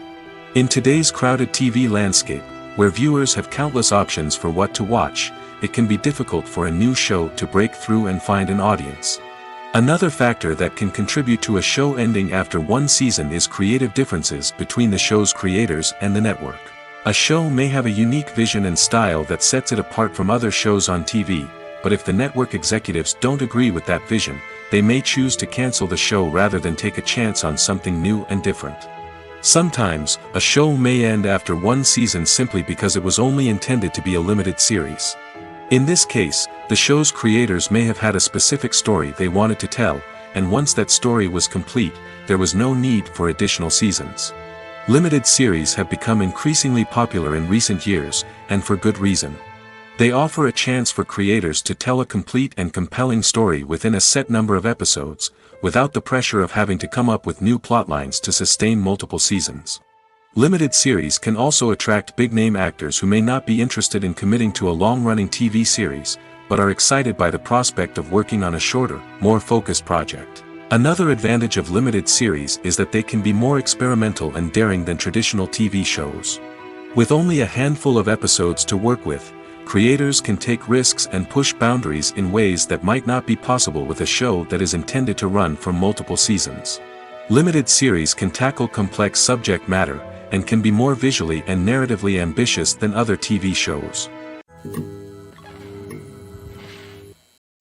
S1: In today's crowded TV landscape, where viewers have countless options for what to watch, it can be difficult for a new show to break through and find an audience. Another factor that can contribute to a show ending after one season is creative differences between the show's creators and the network. A show may have a unique vision and style that sets it apart from other shows on TV, but if the network executives don't agree with that vision, they may choose to cancel the show rather than take a chance on something new and different. Sometimes, a show may end after one season simply because it was only intended to be a limited series. In this case, the show's creators may have had a specific story they wanted to tell, and once that story was complete, there was no need for additional seasons. Limited series have become increasingly popular in recent years, and for good reason. They offer a chance for creators to tell a complete and compelling story within a set number of episodes, without the pressure of having to come up with new plotlines to sustain multiple seasons. Limited series can also attract big-name actors who may not be interested in committing to a long-running TV series, but are excited by the prospect of working on a shorter, more focused project. Another advantage of limited series is that they can be more experimental and daring than traditional TV shows. With only a handful of episodes to work with, creators can take risks and push boundaries in ways that might not be possible with a show that is intended to run for multiple seasons. Limited series can tackle complex subject matter, and can be more visually and narratively ambitious than other TV shows.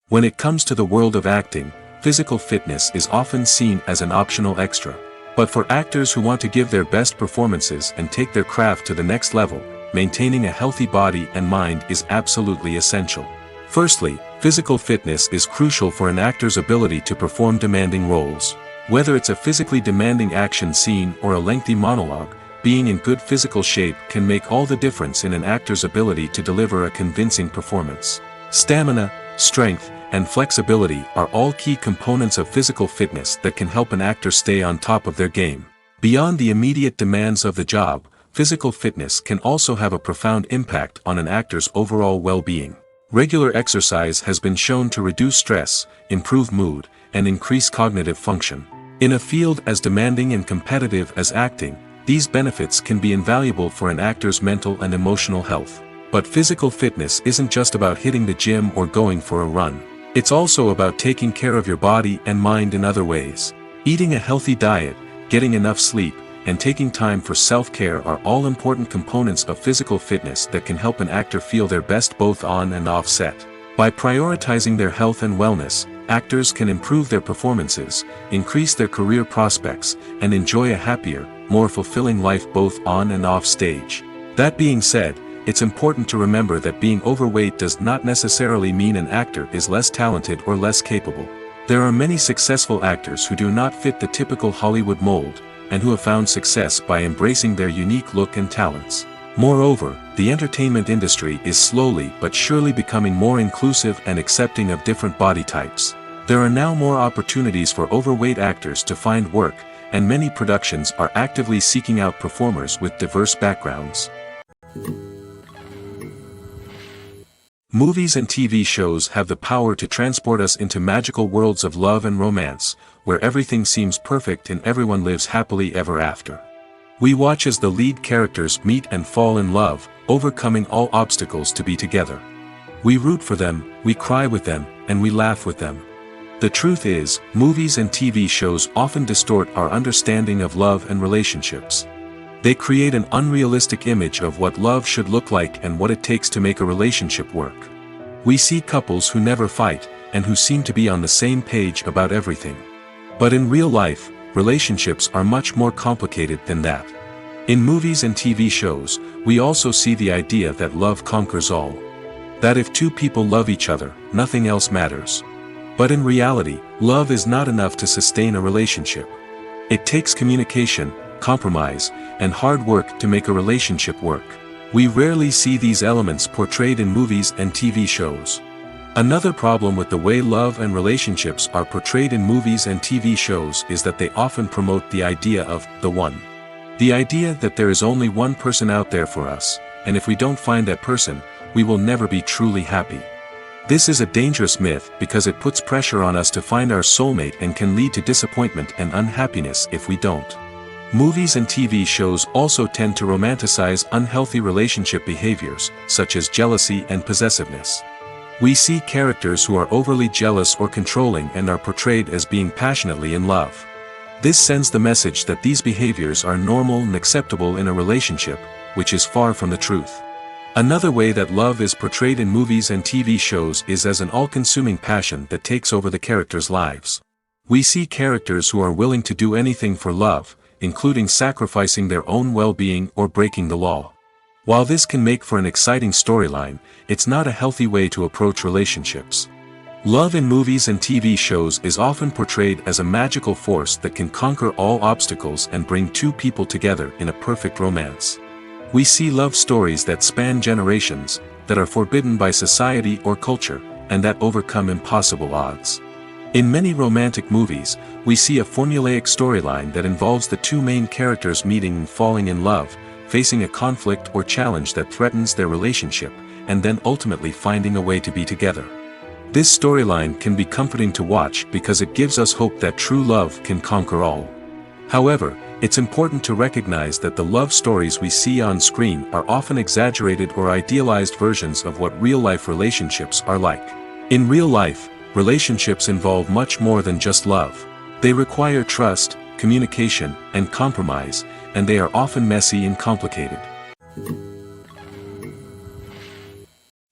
S1: When it comes to the world of acting, physical fitness is often seen as an optional extra. But for actors who want to give their best performances and take their craft to the next level, maintaining a healthy body and mind is absolutely essential. Firstly, physical fitness is crucial for an actor's ability to perform demanding roles. Whether it's a physically demanding action scene or a lengthy monologue, being in good physical shape can make all the difference in an actor's ability to deliver a convincing performance. Stamina, strength, and flexibility are all key components of physical fitness that can help an actor stay on top of their game. Beyond the immediate demands of the job, physical fitness can also have a profound impact on an actor's overall well-being. Regular exercise has been shown to reduce stress, improve mood, and increase cognitive function. In a field as demanding and competitive as acting, these benefits can be invaluable for an actor's mental and emotional health. But physical fitness isn't just about hitting the gym or going for a run. It's also about taking care of your body and mind in other ways. Eating a healthy diet, getting enough sleep, and taking time for self-care are all important components of physical fitness that can help an actor feel their best both on and off set. By prioritizing their health and wellness, actors can improve their performances, increase their career prospects, and enjoy a happier, more fulfilling life both on and off stage. That being said, it's important to remember that being overweight does not necessarily mean an actor is less talented or less capable. There are many successful actors who do not fit the typical Hollywood mold, and who have found success by embracing their unique look and talents. Moreover, the entertainment industry is slowly but surely becoming more inclusive and accepting of different body types. There are now more opportunities for overweight actors to find work, and many productions are actively seeking out performers with diverse backgrounds. Movies and TV shows have the power to transport us into magical worlds of love and romance, where everything seems perfect and everyone lives happily ever after. We watch as the lead characters meet and fall in love, overcoming all obstacles to be together. We root for them, we cry with them, and we laugh with them. The truth is, movies and TV shows often distort our understanding of love and relationships. They create an unrealistic image of what love should look like and what it takes to make a relationship work. We see couples who never fight, and who seem to be on the same page about everything. But in real life, relationships are much more complicated than that. In movies and TV shows, we also see the idea that love conquers all. That if two people love each other, nothing else matters. But in reality, love is not enough to sustain a relationship. It takes communication, compromise, and hard work to make a relationship work. We rarely see these elements portrayed in movies and TV shows. Another problem with the way love and relationships are portrayed in movies and TV shows is that they often promote the idea of the one. The idea that there is only one person out there for us, and if we don't find that person, we will never be truly happy. This is a dangerous myth because it puts pressure on us to find our soulmate and can lead to disappointment and unhappiness if we don't. Movies and TV shows also tend to romanticize unhealthy relationship behaviors, such as jealousy and possessiveness. We see characters who are overly jealous or controlling and are portrayed as being passionately in love. This sends the message that these behaviors are normal and acceptable in a relationship, which is far from the truth. Another way that love is portrayed in movies and TV shows is as an all-consuming passion that takes over the characters' lives. We see characters who are willing to do anything for love, including sacrificing their own well-being or breaking the law. While this can make for an exciting storyline, it's not a healthy way to approach relationships. Love in movies and TV shows is often portrayed as a magical force that can conquer all obstacles and bring two people together in a perfect romance. We see love stories that span generations, that are forbidden by society or culture, and that overcome impossible odds. In many romantic movies, we see a formulaic storyline that involves the two main characters meeting and falling in love, facing a conflict or challenge that threatens their relationship, and then ultimately finding a way to be together. This storyline can be comforting to watch because it gives us hope that true love can conquer all. However, it's important to recognize that the love stories we see on screen are often exaggerated or idealized versions of what real-life relationships are like. In real life, relationships involve much more than just love. They require trust, communication, and compromise, and they are often messy and complicated.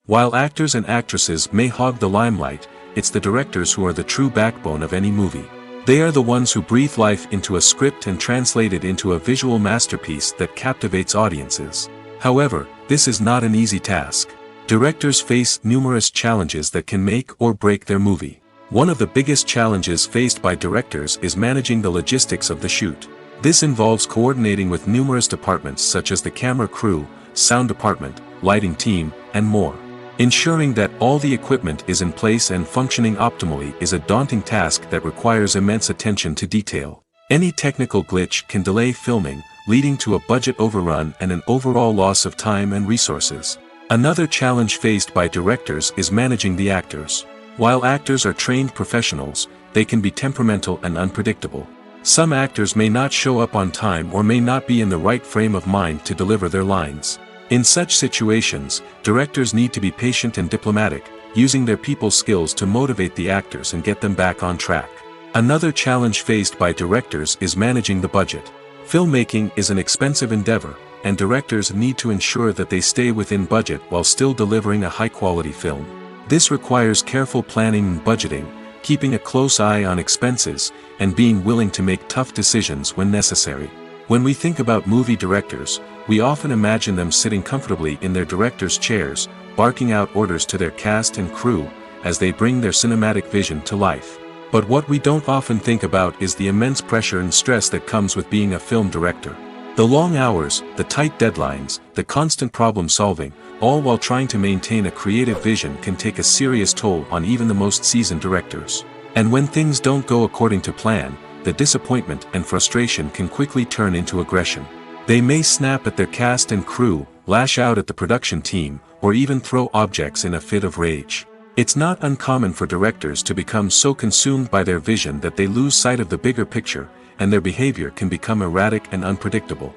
S1: While actors and actresses may hog the limelight, it's the directors who are the true backbone of any movie. They are the ones who breathe life into a script and translate it into a visual masterpiece that captivates audiences. However, this is not an easy task. Directors face numerous challenges that can make or break their movie. One of the biggest challenges faced by directors is managing the logistics of the shoot. This involves coordinating with numerous departments such as the camera crew, sound department, lighting team, and more. Ensuring that all the equipment is in place and functioning optimally is a daunting task that requires immense attention to detail. Any technical glitch can delay filming, leading to a budget overrun and an overall loss of time and resources. Another challenge faced by directors is managing the actors. While actors are trained professionals, they can be temperamental and unpredictable. Some actors may not show up on time or may not be in the right frame of mind to deliver their lines. In such situations, directors need to be patient and diplomatic, using their people skills to motivate the actors and get them back on track. Another challenge faced by directors is managing the budget. Filmmaking is an expensive endeavor, and directors need to ensure that they stay within budget while still delivering a high-quality film. This requires careful planning and budgeting, keeping a close eye on expenses, and being willing to make tough decisions when necessary. When we think about movie directors, we often imagine them sitting comfortably in their director's chairs, barking out orders to their cast and crew, as they bring their cinematic vision to life. But what we don't often think about is the immense pressure and stress that comes with being a film director. The long hours, the tight deadlines, the constant problem solving, all while trying to maintain a creative vision can take a serious toll on even the most seasoned directors. And when things don't go according to plan, the disappointment and frustration can quickly turn into aggression. They may snap at their cast and crew, lash out at the production team, or even throw objects in a fit of rage. It's not uncommon for directors to become so consumed by their vision that they lose sight of the bigger picture, and their behavior can become erratic and unpredictable.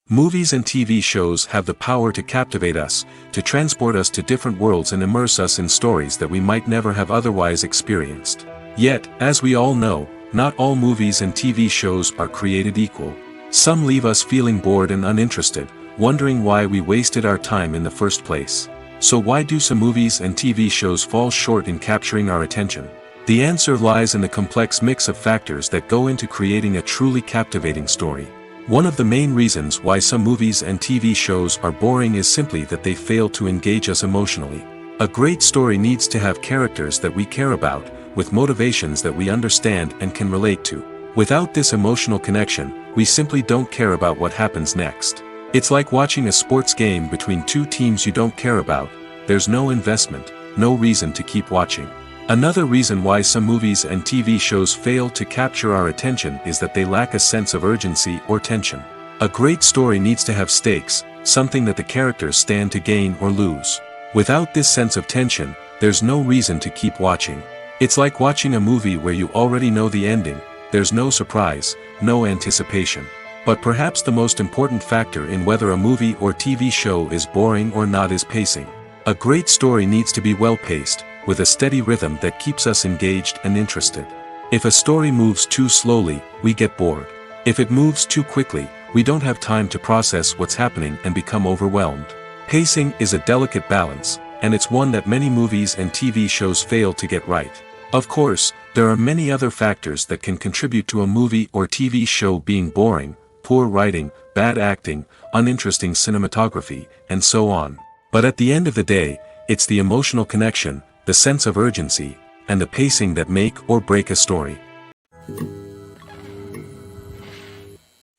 S1: Movies and TV shows have the power to captivate us, to transport us to different worlds and immerse us in stories that we might never have otherwise experienced. Yet, as we all know, not all movies and TV shows are created equal. Some leave us feeling bored and uninterested, wondering why we wasted our time in the first place. So why do some movies and TV shows fall short in capturing our attention? The answer lies in the complex mix of factors that go into creating a truly captivating story. One of the main reasons why some movies and TV shows are boring is simply that they fail to engage us emotionally. A great story needs to have characters that we care about, with motivations that we understand and can relate to. Without this emotional connection, we simply don't care about what happens next. It's like watching a sports game between two teams you don't care about. There's no investment, no reason to keep watching. Another reason why some movies and TV shows fail to capture our attention is that they lack a sense of urgency or tension. A great story needs to have stakes, something that the characters stand to gain or lose. Without this sense of tension, there's no reason to keep watching. It's like watching a movie where you already know the ending. There's no surprise, no anticipation. But perhaps the most important factor in whether a movie or TV show is boring or not is pacing. A great story needs to be well-paced, with a steady rhythm that keeps us engaged and interested. If a story moves too slowly, we get bored. If it moves too quickly, we don't have time to process what's happening and become overwhelmed. Pacing is a delicate balance, and it's one that many movies and TV shows fail to get right. Of course, there are many other factors that can contribute to a movie or TV show being boring: poor writing, bad acting, uninteresting cinematography, and so on. But at the end of the day, it's the emotional connection, the sense of urgency, and the pacing that make or break a story.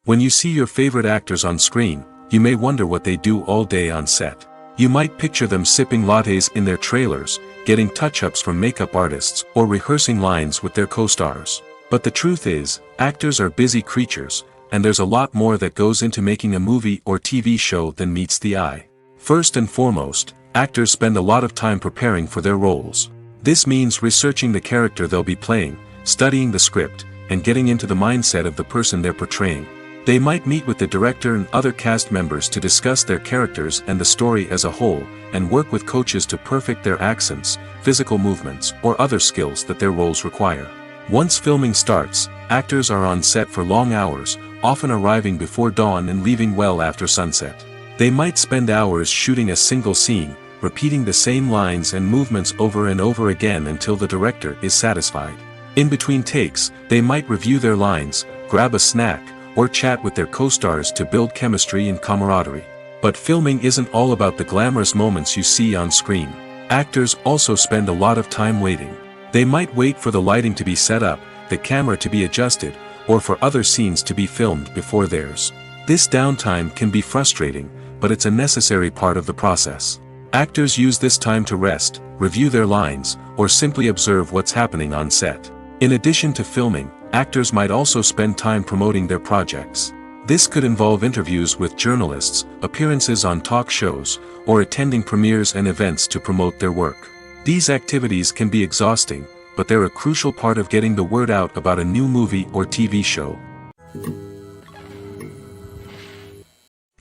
S1: When you see your favorite actors on screen, you may wonder what they do all day on set. You might picture them sipping lattes in their trailers, getting touch-ups from makeup artists, or rehearsing lines with their co-stars. But the truth is, actors are busy creatures, and there's a lot more that goes into making a movie or TV show than meets the eye. First and foremost, actors spend a lot of time preparing for their roles. This means researching the character they'll be playing, studying the script, and getting into the mindset of the person they're portraying. They might meet with the director and other cast members to discuss their characters and the story as a whole, and work with coaches to perfect their accents, physical movements, or other skills that their roles require. Once filming starts, actors are on set for long hours, often arriving before dawn and leaving well after sunset. They might spend hours shooting a single scene, repeating the same lines and movements over and over again until the director is satisfied. In between takes, they might review their lines, grab a snack, or chat with their co-stars to build chemistry and camaraderie. But filming isn't all about the glamorous moments you see on screen. Actors also spend a lot of time waiting. They might wait for the lighting to be set up, the camera to be adjusted, or for other scenes to be filmed before theirs. This downtime can be frustrating, but it's a necessary part of the process. Actors use this time to rest, review their lines, or simply observe what's happening on set. In addition to filming, actors might also spend time promoting their projects. This could involve interviews with journalists, appearances on talk shows, or attending premieres and events to promote their work. These activities can be exhausting, but they're a crucial part of getting the word out about a new movie or TV show.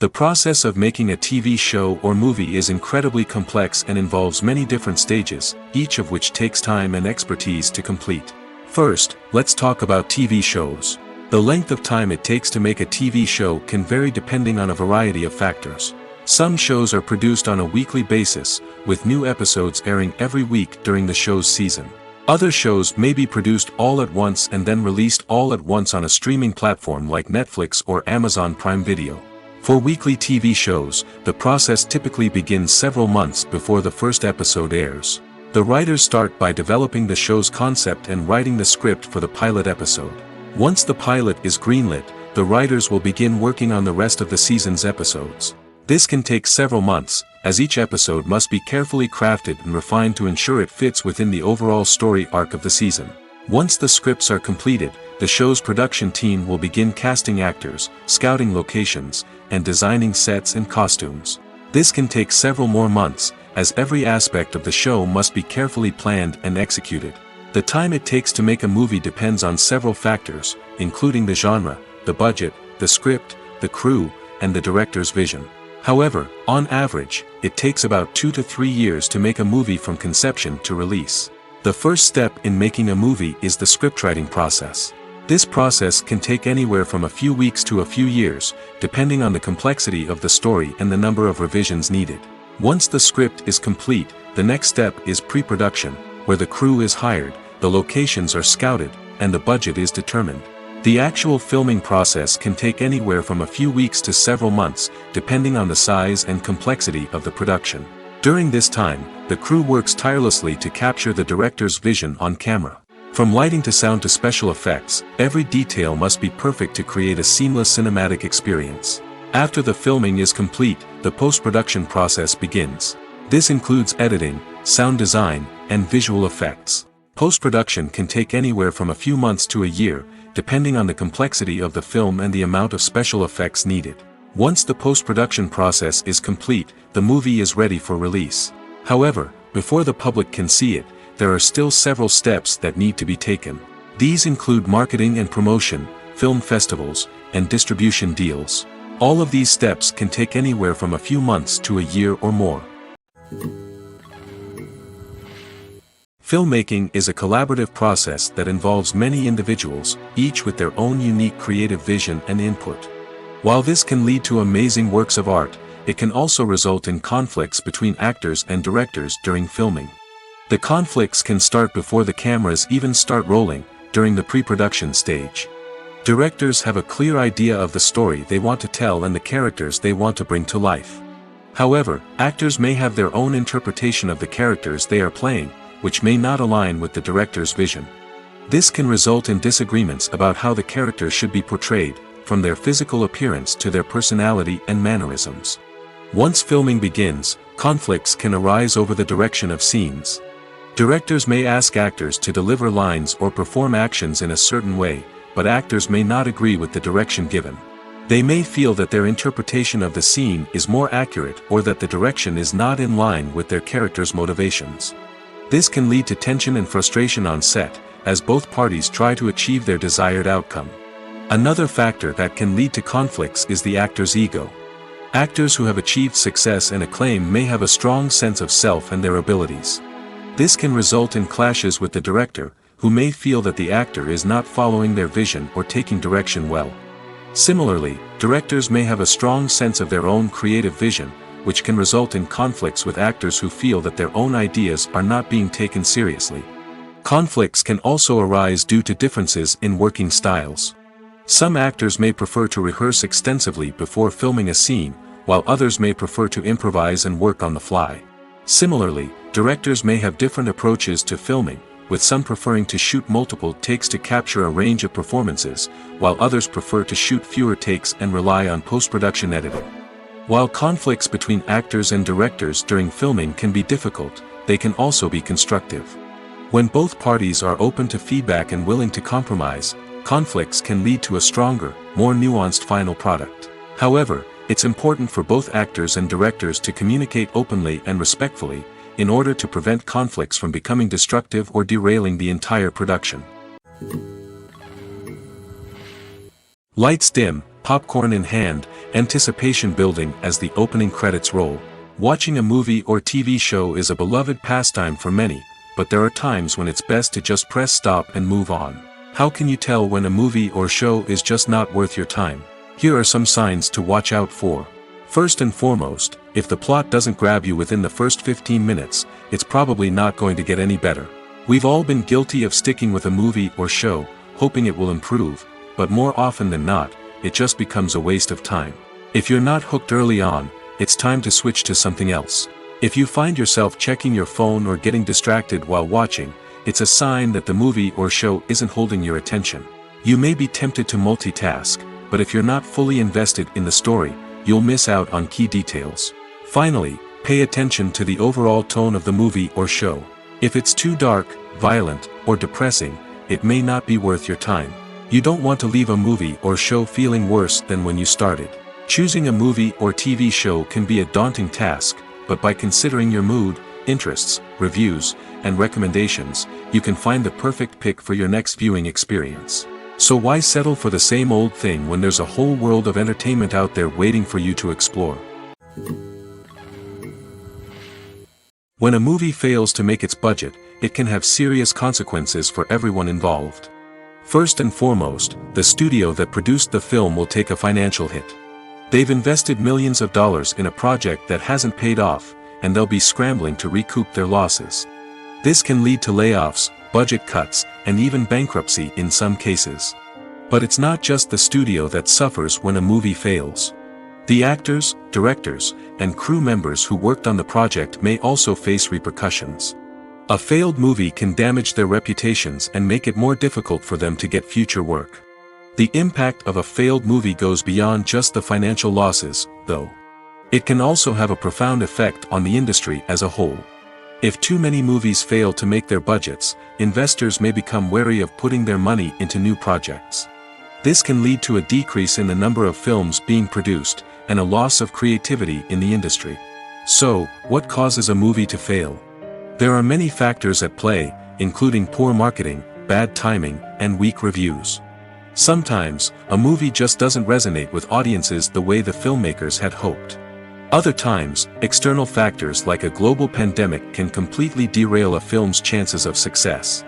S1: The process of making a TV show or movie is incredibly complex and involves many different stages, each of which takes time and expertise to complete. First, let's talk about TV shows. The length of time it takes to make a TV show can vary depending on a variety of factors. Some shows are produced on a weekly basis, with new episodes airing every week during the show's season. Other shows may be produced all at once and then released all at once on a streaming platform like Netflix or Amazon Prime Video. For weekly TV shows, the process typically begins several months before the first episode airs. The writers start by developing the show's concept and writing the script for the pilot episode. Once the pilot is greenlit, the writers will begin working on the rest of the season's episodes. This can take several months, as each episode must be carefully crafted and refined to ensure it fits within the overall story arc of the season. Once the scripts are completed, the show's production team will begin casting actors, scouting locations, and designing sets and costumes. This can take several more months, as every aspect of the show must be carefully planned and executed. The time it takes to make a movie depends on several factors, including the genre, the budget, the script, the crew, and the director's vision. However, on average, it takes about 2 to 3 years to make a movie from conception to release. The first step in making a movie is the scriptwriting process. This process can take anywhere from a few weeks to a few years, depending on the complexity of the story and the number of revisions needed. Once the script is complete, the next step is pre-production, where the crew is hired, the locations are scouted, and the budget is determined. The actual filming process can take anywhere from a few weeks to several months, depending on the size and complexity of the production. During this time, the crew works tirelessly to capture the director's vision on camera. From lighting to sound to special effects, every detail must be perfect to create a seamless cinematic experience. After the filming is complete, the post-production process begins. This includes editing, sound design, and visual effects. Post-production can take anywhere from a few months to a year, depending on the complexity of the film and the amount of special effects needed. Once the post-production process is complete, the movie is ready for release. However, before the public can see it, there are still several steps that need to be taken. These include marketing and promotion, film festivals, and distribution deals. All of these steps can take anywhere from a few months to a year or more. Filmmaking is a collaborative process that involves many individuals, each with their own unique creative vision and input. While this can lead to amazing works of art, it can also result in conflicts between actors and directors during filming. The conflicts can start before the cameras even start rolling, during the pre-production stage. Directors have a clear idea of the story they want to tell and the characters they want to bring to life. However, actors may have their own interpretation of the characters they are playing, which may not align with the director's vision. This can result in disagreements about how the characters should be portrayed, from their physical appearance to their personality and mannerisms. Once filming begins, conflicts can arise over the direction of scenes. Directors may ask actors to deliver lines or perform actions in a certain way, but actors may not agree with the direction given. They may feel that their interpretation of the scene is more accurate or that the direction is not in line with their character's motivations. This can lead to tension and frustration on set, as both parties try to achieve their desired outcome. Another factor that can lead to conflicts is the actor's ego. Actors who have achieved success and acclaim may have a strong sense of self and their abilities. This can result in clashes with the director, who may feel that the actor is not following their vision or taking direction well. Similarly, directors may have a strong sense of their own creative vision, which can result in conflicts with actors who feel that their own ideas are not being taken seriously. Conflicts can also arise due to differences in working styles. Some actors may prefer to rehearse extensively before filming a scene, while others may prefer to improvise and work on the fly. Similarly, directors may have different approaches to filming, with some preferring to shoot multiple takes to capture a range of performances, while others prefer to shoot fewer takes and rely on post-production editing. While conflicts between actors and directors during filming can be difficult, they can also be constructive. When both parties are open to feedback and willing to compromise, conflicts can lead to a stronger, more nuanced final product. However, it's important for both actors and directors to communicate openly and respectfully, in order to prevent conflicts from becoming destructive or derailing the entire production. Lights dim, popcorn in hand, anticipation building as the opening credits roll. Watching a movie or TV show is a beloved pastime for many, but there are times when it's best to just press stop and move on. How can you tell when a movie or show is just not worth your time? Here are some signs to watch out for. First and foremost, if the plot doesn't grab you within the first 15 minutes, it's probably not going to get any better. We've all been guilty of sticking with a movie or show, hoping it will improve, but more often than not, it just becomes a waste of time. If you're not hooked early on, it's time to switch to something else. If you find yourself checking your phone or getting distracted while watching, it's a sign that the movie or show isn't holding your attention. You may be tempted to multitask, but if you're not fully invested in the story, you'll miss out on key details. Finally, pay attention to the overall tone of the movie or show. If it's too dark, violent, or depressing, it may not be worth your time. You don't want to leave a movie or show feeling worse than when you started. Choosing a movie or TV show can be a daunting task, but by considering your mood, interests, reviews, and recommendations, you can find the perfect pick for your next viewing experience. So why settle for the same old thing when there's a whole world of entertainment out there waiting for you to explore? When a movie fails to make its budget, it can have serious consequences for everyone involved. First and foremost, the studio that produced the film will take a financial hit. They've invested millions of dollars in a project that hasn't paid off, and they'll be scrambling to recoup their losses. This can lead to layoffs, budget cuts, and even bankruptcy in some cases. But it's not just the studio that suffers when a movie fails. The actors, directors, and crew members who worked on the project may also face repercussions. A failed movie can damage their reputations and make it more difficult for them to get future work. The impact of a failed movie goes beyond just the financial losses, though. It can also have a profound effect on the industry as a whole. If too many movies fail to make their budgets, investors may become wary of putting their money into new projects. This can lead to a decrease in the number of films being produced, and a loss of creativity in the industry. So, what causes a movie to fail? There are many factors at play, including poor marketing, bad timing, and weak reviews. Sometimes, a movie just doesn't resonate with audiences the way the filmmakers had hoped. Other times, external factors like a global pandemic can completely derail a film's chances of success.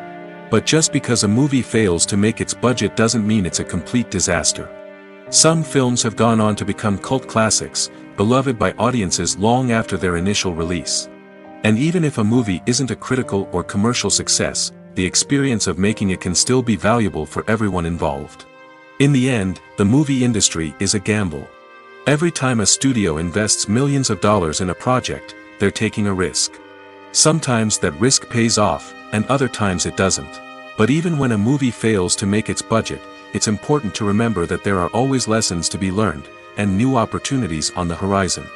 S1: But just because a movie fails to make its budget doesn't mean it's a complete disaster. Some films have gone on to become cult classics, beloved by audiences long after their initial release. And even if a movie isn't a critical or commercial success, the experience of making it can still be valuable for everyone involved. In the end, the movie industry is a gamble. Every time a studio invests millions of dollars in a project, they're taking a risk. Sometimes that risk pays off, and other times it doesn't. But even when a movie fails to make its budget, it's important to remember that there are always lessons to be learned, and new opportunities on the horizon.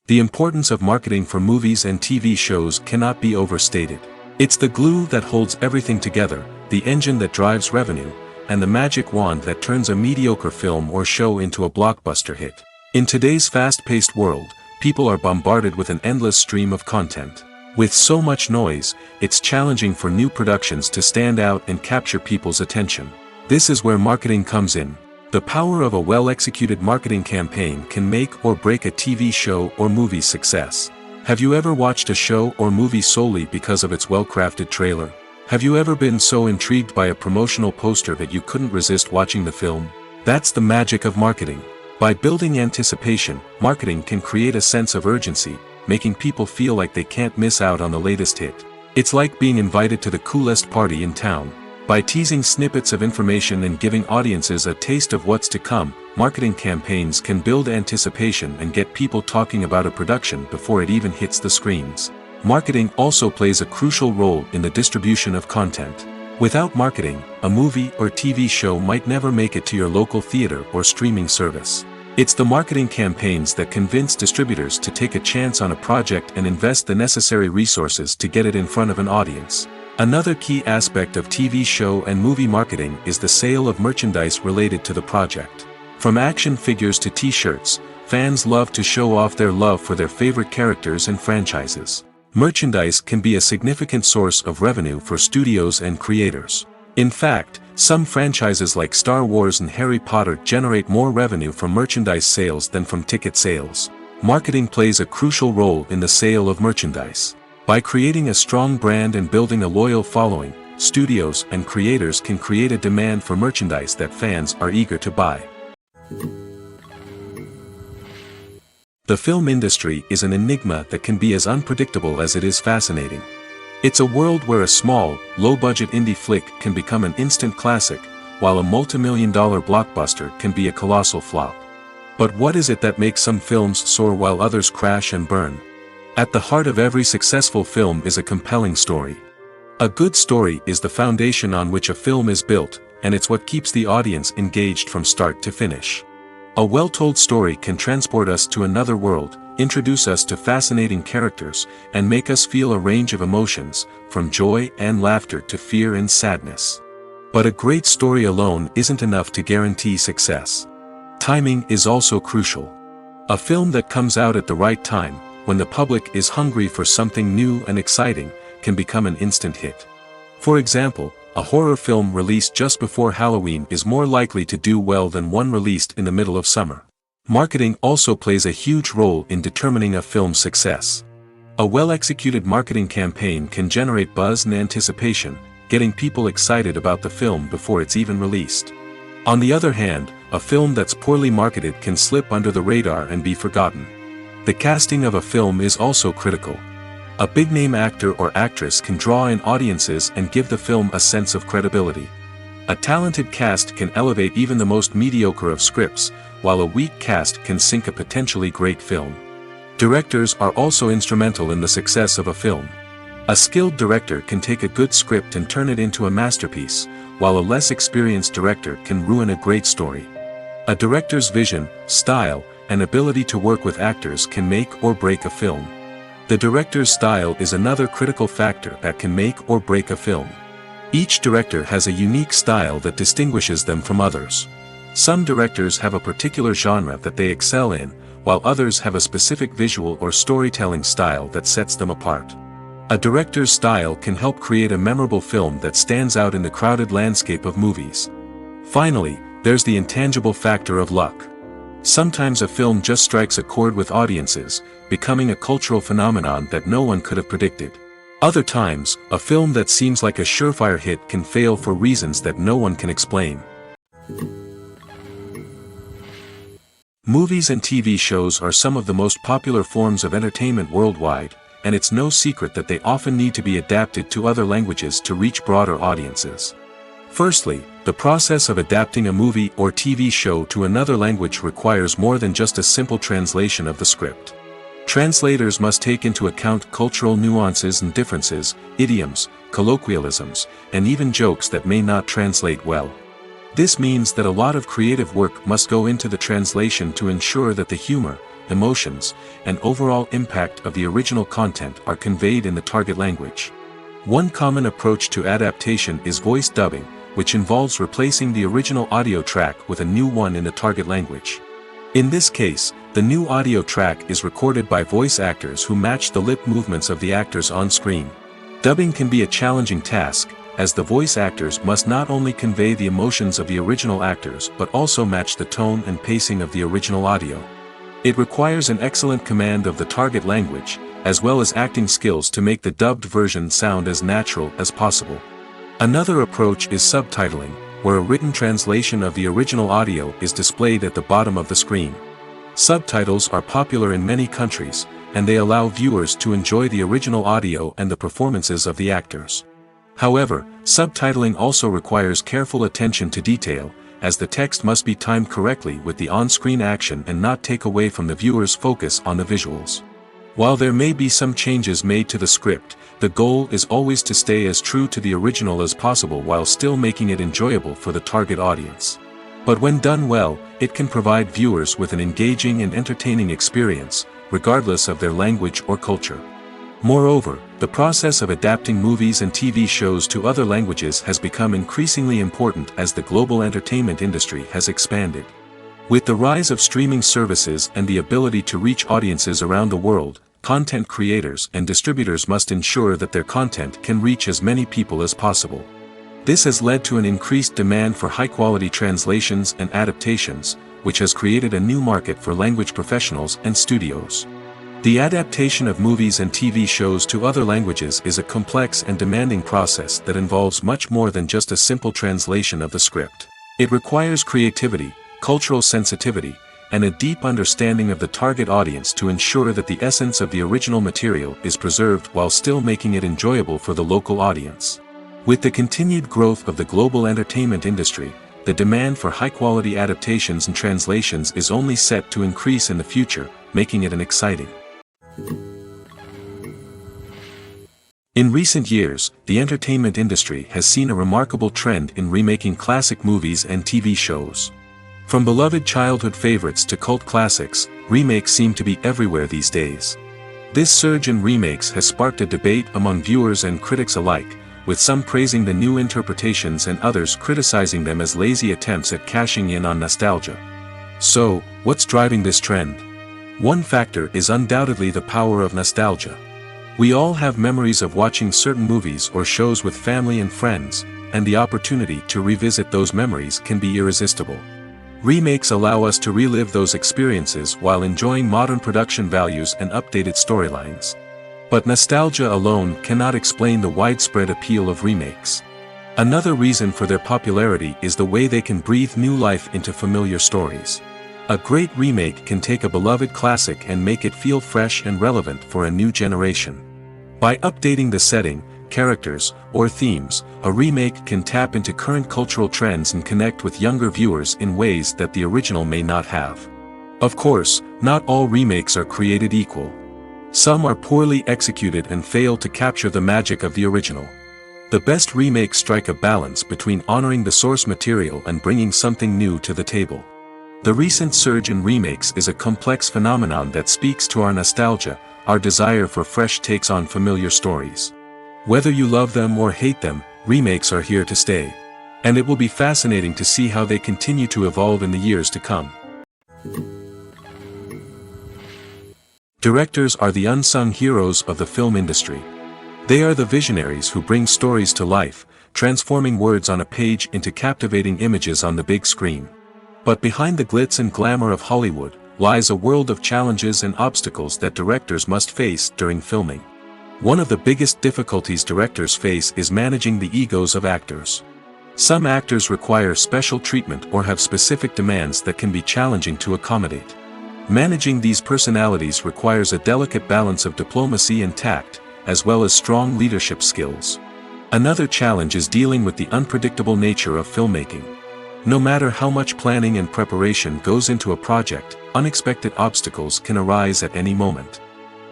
S1: The importance of marketing for movies and TV shows cannot be overstated. It's the glue that holds everything together, the engine that drives revenue, and the magic wand that turns a mediocre film or show into a blockbuster hit. In today's fast-paced world, people are bombarded with an endless stream of content. With so much noise, it's challenging for new productions to stand out and capture people's attention. This is where marketing comes in. The power of a well-executed marketing campaign can make or break a TV show or movie's success. Have you ever watched a show or movie solely because of its well-crafted trailer? Have you ever been so intrigued by a promotional poster that you couldn't resist watching the film? That's the magic of marketing. By building anticipation, marketing can create a sense of urgency, making people feel like they can't miss out on the latest hit. It's like being invited to the coolest party in town. By teasing snippets of information and giving audiences a taste of what's to come, marketing campaigns can build anticipation and get people talking about a production before it even hits the screens. Marketing also plays a crucial role in the distribution of content. Without marketing, a movie or TV show might never make it to your local theater or streaming service. It's the marketing campaigns that convince distributors to take a chance on a project and invest the necessary resources to get it in front of an audience. Another key aspect of TV show and movie marketing is the sale of merchandise related to the project. From action figures to t-shirts, fans love to show off their love for their favorite characters and franchises. Merchandise can be a significant source of revenue for studios and creators. In fact, some franchises like Star Wars and Harry Potter generate more revenue from merchandise sales than from ticket sales. Marketing plays a crucial role in the sale of merchandise. By creating a strong brand and building a loyal following, studios and creators can create a demand for merchandise that fans are eager to buy. The film industry is an enigma that can be as unpredictable as it is fascinating. It's a world where a small, low-budget indie flick can become an instant classic, while a multi-million-dollar blockbuster can be a colossal flop. But what is it that makes some films soar while others crash and burn? At the heart of every successful film is a compelling story. A good story is the foundation on which a film is built, and it's what keeps the audience engaged from start to finish. A well-told story can transport us to another world, introduce us to fascinating characters, and make us feel a range of emotions, from joy and laughter to fear and sadness. But a great story alone isn't enough to guarantee success. Timing is also crucial. A film that comes out at the right time, when the public is hungry for something new and exciting, can become an instant hit. For example, a horror film released just before Halloween is more likely to do well than one released in the middle of summer. Marketing also plays a huge role in determining a film's success. A well-executed marketing campaign can generate buzz and anticipation, getting people excited about the film before it's even released. On the other hand, a film that's poorly marketed can slip under the radar and be forgotten. The casting of a film is also critical. A big-name actor or actress can draw in audiences and give the film a sense of credibility. A talented cast can elevate even the most mediocre of scripts, while a weak cast can sink a potentially great film. Directors are also instrumental in the success of a film. A skilled director can take a good script and turn it into a masterpiece, while a less experienced director can ruin a great story. A director's vision, style, and ability to work with actors can make or break a film. The director's style is another critical factor that can make or break a film. Each director has a unique style that distinguishes them from others. Some directors have a particular genre that they excel in, while others have a specific visual or storytelling style that sets them apart. A director's style can help create a memorable film that stands out in the crowded landscape of movies. Finally, there's the intangible factor of luck. Sometimes a film just strikes a chord with audiences, becoming a cultural phenomenon that no one could have predicted. Other times, a film that seems like a surefire hit can fail for reasons that no one can explain. Movies and TV shows are some of the most popular forms of entertainment worldwide, and it's no secret that they often need to be adapted to other languages to reach broader audiences. Firstly, the process of adapting a movie or TV show to another language requires more than just a simple translation of the script. Translators must take into account cultural nuances and differences, idioms, colloquialisms, and even jokes that may not translate well. This means that a lot of creative work must go into the translation to ensure that the humor, emotions, and overall impact of the original content are conveyed in the target language. One common approach to adaptation is voice dubbing, which involves replacing the original audio track with a new one in the target language. In this case, the new audio track is recorded by voice actors who match the lip movements of the actors on screen. Dubbing can be a challenging task, as the voice actors must not only convey the emotions of the original actors but also match the tone and pacing of the original audio. It requires an excellent command of the target language, as well as acting skills to make the dubbed version sound as natural as possible. Another approach is subtitling, where a written translation of the original audio is displayed at the bottom of the screen. Subtitles are popular in many countries, and they allow viewers to enjoy the original audio and the performances of the actors. However, subtitling also requires careful attention to detail, as the text must be timed correctly with the on-screen action and not take away from the viewer's focus on the visuals. While there may be some changes made to the script, the goal is always to stay as true to the original as possible while still making it enjoyable for the target audience. But when done well, it can provide viewers with an engaging and entertaining experience, regardless of their language or culture. Moreover, the process of adapting movies and TV shows to other languages has become increasingly important as the global entertainment industry has expanded. With the rise of streaming services and the ability to reach audiences around the world, content creators and distributors must ensure that their content can reach as many people as possible. This has led to an increased demand for high-quality translations and adaptations, which has created a new market for language professionals and studios. The adaptation of movies and TV shows to other languages is a complex and demanding process that involves much more than just a simple translation of the script. It requires creativity, cultural sensitivity, and a deep understanding of the target audience to ensure that the essence of the original material is preserved while still making it enjoyable for the local audience. With the continued growth of the global entertainment industry, the demand for high-quality adaptations and translations is only set to increase in the future, making it an exciting. In recent years, the entertainment industry has seen a remarkable trend in remaking classic movies and TV shows. From beloved childhood favorites to cult classics, remakes seem to be everywhere these days. This surge in remakes has sparked a debate among viewers and critics alike, with some praising the new interpretations and others criticizing them as lazy attempts at cashing in on nostalgia. So, what's driving this trend? One factor is undoubtedly the power of nostalgia. We all have memories of watching certain movies or shows with family and friends, and the opportunity to revisit those memories can be irresistible. Remakes allow us to relive those experiences while enjoying modern production values and updated storylines. But nostalgia alone cannot explain the widespread appeal of remakes. Another reason for their popularity is the way they can breathe new life into familiar stories. A great remake can take a beloved classic and make it feel fresh and relevant for a new generation. By updating the setting, characters, or themes, a remake can tap into current cultural trends and connect with younger viewers in ways that the original may not have. Of course, not all remakes are created equal. Some are poorly executed and fail to capture the magic of the original. The best remakes strike a balance between honoring the source material and bringing something new to the table. The recent surge in remakes is a complex phenomenon that speaks to our nostalgia, our desire for fresh takes on familiar stories. Whether you love them or hate them, remakes are here to stay. And it will be fascinating to see how they continue to evolve in the years to come. Directors are the unsung heroes of the film industry. They are the visionaries who bring stories to life, transforming words on a page into captivating images on the big screen. But behind the glitz and glamour of Hollywood, lies a world of challenges and obstacles that directors must face during filming. One of the biggest difficulties directors face is managing the egos of actors. Some actors require special treatment or have specific demands that can be challenging to accommodate. Managing these personalities requires a delicate balance of diplomacy and tact, as well as strong leadership skills. Another challenge is dealing with the unpredictable nature of filmmaking. No matter how much planning and preparation goes into a project, unexpected obstacles can arise at any moment.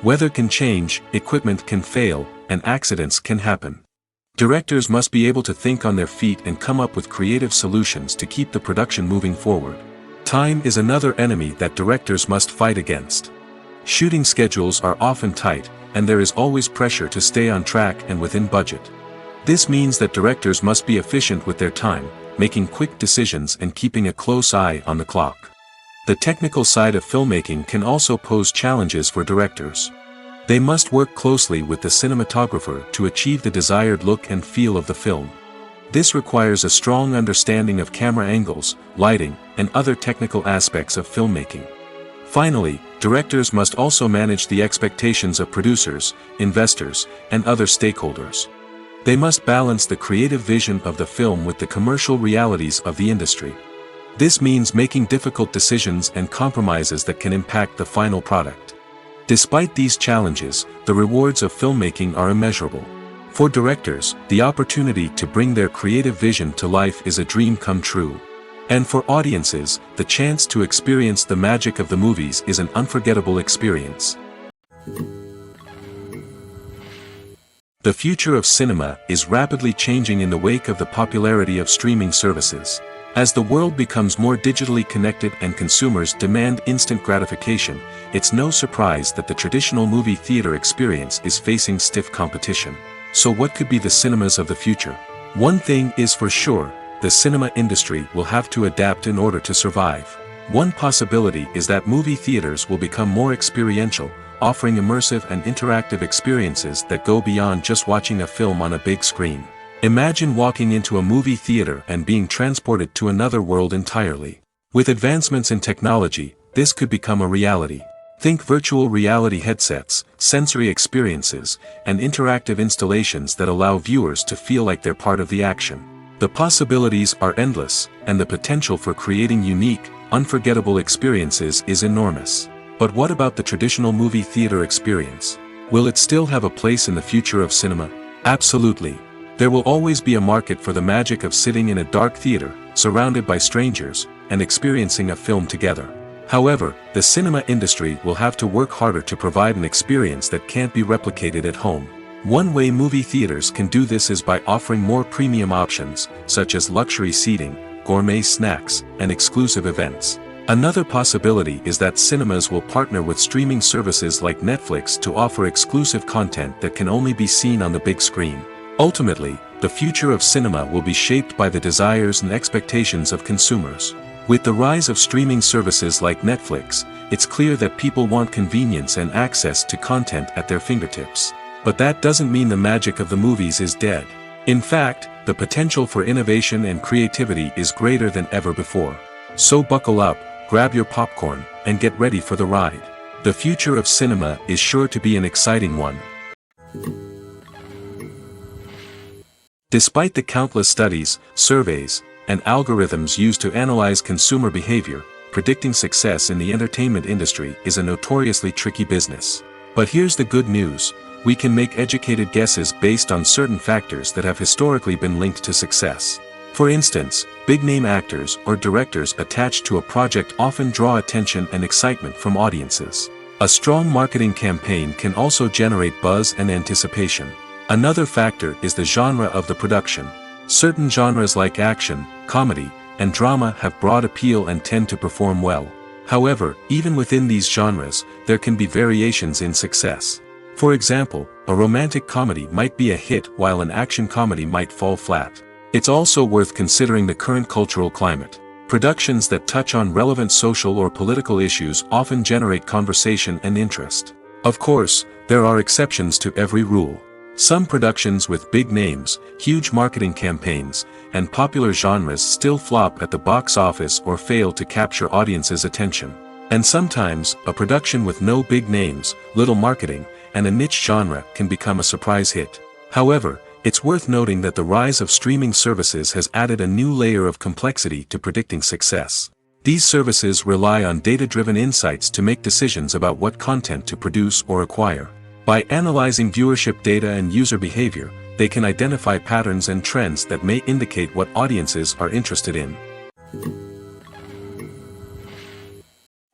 S1: Weather can change, equipment can fail, and accidents can happen. Directors must be able to think on their feet and come up with creative solutions to keep the production moving forward. Time is another enemy that directors must fight against. Shooting schedules are often tight, and there is always pressure to stay on track and within budget. This means that directors must be efficient with their time, making quick decisions and keeping a close eye on the clock. The technical side of filmmaking can also pose challenges for directors. They must work closely with the cinematographer to achieve the desired look and feel of the film. This requires a strong understanding of camera angles, lighting, and other technical aspects of filmmaking. Finally, directors must also manage the expectations of producers, investors, and other stakeholders. They must balance the creative vision of the film with the commercial realities of the industry. This means making difficult decisions and compromises that can impact the final product. Despite these challenges, the rewards of filmmaking are immeasurable. For directors, the opportunity to bring their creative vision to life is a dream come true. And for audiences, the chance to experience the magic of the movies is an unforgettable experience. The future of cinema is rapidly changing in the wake of the popularity of streaming services. As the world becomes more digitally connected and consumers demand instant gratification, it's no surprise that the traditional movie theater experience is facing stiff competition. So what could be the cinemas of the future? One thing is for sure, the cinema industry will have to adapt in order to survive. One possibility is that movie theaters will become more experiential, offering immersive and interactive experiences that go beyond just watching a film on a big screen. Imagine walking into a movie theater and being transported to another world entirely. With advancements in technology, this could become a reality. Think virtual reality headsets, sensory experiences, and interactive installations that allow viewers to feel like they're part of the action. The possibilities are endless, and the potential for creating unique, unforgettable experiences is enormous. But what about the traditional movie theater experience? Will it still have a place in the future of cinema? Absolutely. There will always be a market for the magic of sitting in a dark theater, surrounded by strangers, and experiencing a film together. However, the cinema industry will have to work harder to provide an experience that can't be replicated at home. One way movie theaters can do this is by offering more premium options, such as luxury seating, gourmet snacks, and exclusive events. Another possibility is that cinemas will partner with streaming services like Netflix to offer exclusive content that can only be seen on the big screen. Ultimately, the future of cinema will be shaped by the desires and expectations of consumers. With the rise of streaming services like Netflix, it's clear that people want convenience and access to content at their fingertips. But that doesn't mean the magic of the movies is dead. In fact, the potential for innovation and creativity is greater than ever before. So buckle up, grab your popcorn, and get ready for the ride. The future of cinema is sure to be an exciting one. Despite the countless studies, surveys, and algorithms used to analyze consumer behavior, predicting success in the entertainment industry is a notoriously tricky business. But here's the good news: we can make educated guesses based on certain factors that have historically been linked to success. For instance, big-name actors or directors attached to a project often draw attention and excitement from audiences. A strong marketing campaign can also generate buzz and anticipation. Another factor is the genre of the production. Certain genres like action, comedy, and drama have broad appeal and tend to perform well. However, even within these genres, there can be variations in success. For example, a romantic comedy might be a hit while an action comedy might fall flat. It's also worth considering the current cultural climate. Productions that touch on relevant social or political issues often generate conversation and interest. Of course, there are exceptions to every rule. Some productions with big names, huge marketing campaigns, and popular genres still flop at the box office or fail to capture audiences' attention. And sometimes, a production with no big names, little marketing, and a niche genre can become a surprise hit. However, it's worth noting that the rise of streaming services has added a new layer of complexity to predicting success. These services rely on data-driven insights to make decisions about what content to produce or acquire. By analyzing viewership data and user behavior, they can identify patterns and trends that may indicate what audiences are interested in.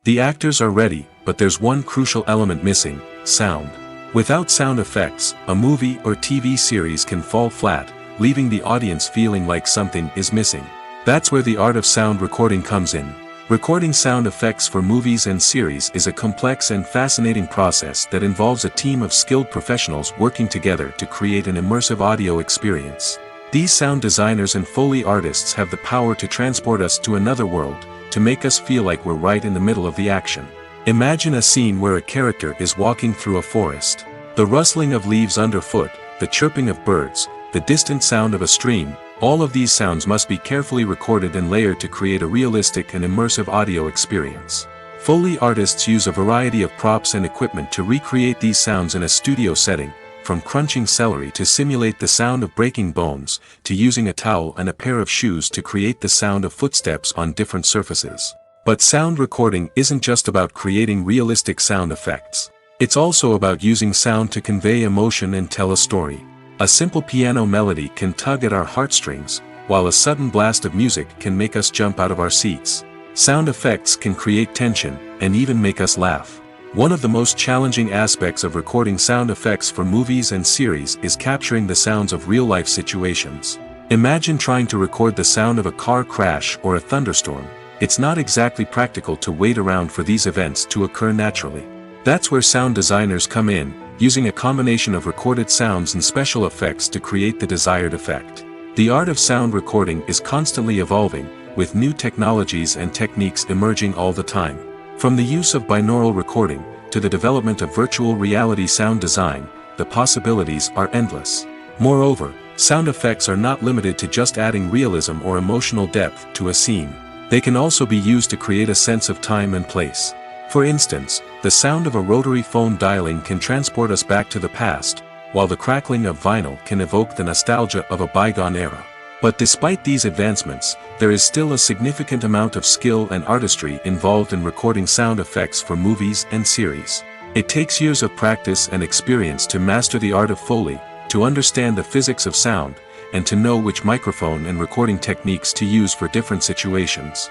S1: The actors are ready, but there's one crucial element missing: sound. Without sound effects, a movie or TV series can fall flat, leaving the audience feeling like something is missing. That's where the art of sound recording comes in. Recording sound effects for movies and series is a complex and fascinating process that involves a team of skilled professionals working together to create an immersive audio experience. These sound designers and Foley artists have the power to transport us to another world, to make us feel like we're right in the middle of the action. Imagine a scene where a character is walking through a forest. The rustling of leaves underfoot, the chirping of birds, the distant sound of a stream, all of these sounds must be carefully recorded and layered to create a realistic and immersive audio experience. Foley artists use a variety of props and equipment to recreate these sounds in a studio setting, from crunching celery to simulate the sound of breaking bones, to using a towel and a pair of shoes to create the sound of footsteps on different surfaces. But sound recording isn't just about creating realistic sound effects. It's also about using sound to convey emotion and tell a story. A simple piano melody can tug at our heartstrings, while a sudden blast of music can make us jump out of our seats. Sound effects can create tension, and even make us laugh. One of the most challenging aspects of recording sound effects for movies and series is capturing the sounds of real-life situations. Imagine trying to record the sound of a car crash or a thunderstorm. It's not exactly practical to wait around for these events to occur naturally. That's where sound designers come in, using a combination of recorded sounds and special effects to create the desired effect. The art of sound recording is constantly evolving, with new technologies and techniques emerging all the time. From the use of binaural recording, to the development of virtual reality sound design, the possibilities are endless. Moreover, sound effects are not limited to just adding realism or emotional depth to a scene. They can also be used to create a sense of time and place. For instance, the sound of a rotary phone dialing can transport us back to the past, while the crackling of vinyl can evoke the nostalgia of a bygone era. But despite these advancements, there is still a significant amount of skill and artistry involved in recording sound effects for movies and series. It takes years of practice and experience to master the art of Foley, to understand the physics of sound, and to know which microphone and recording techniques to use for different situations.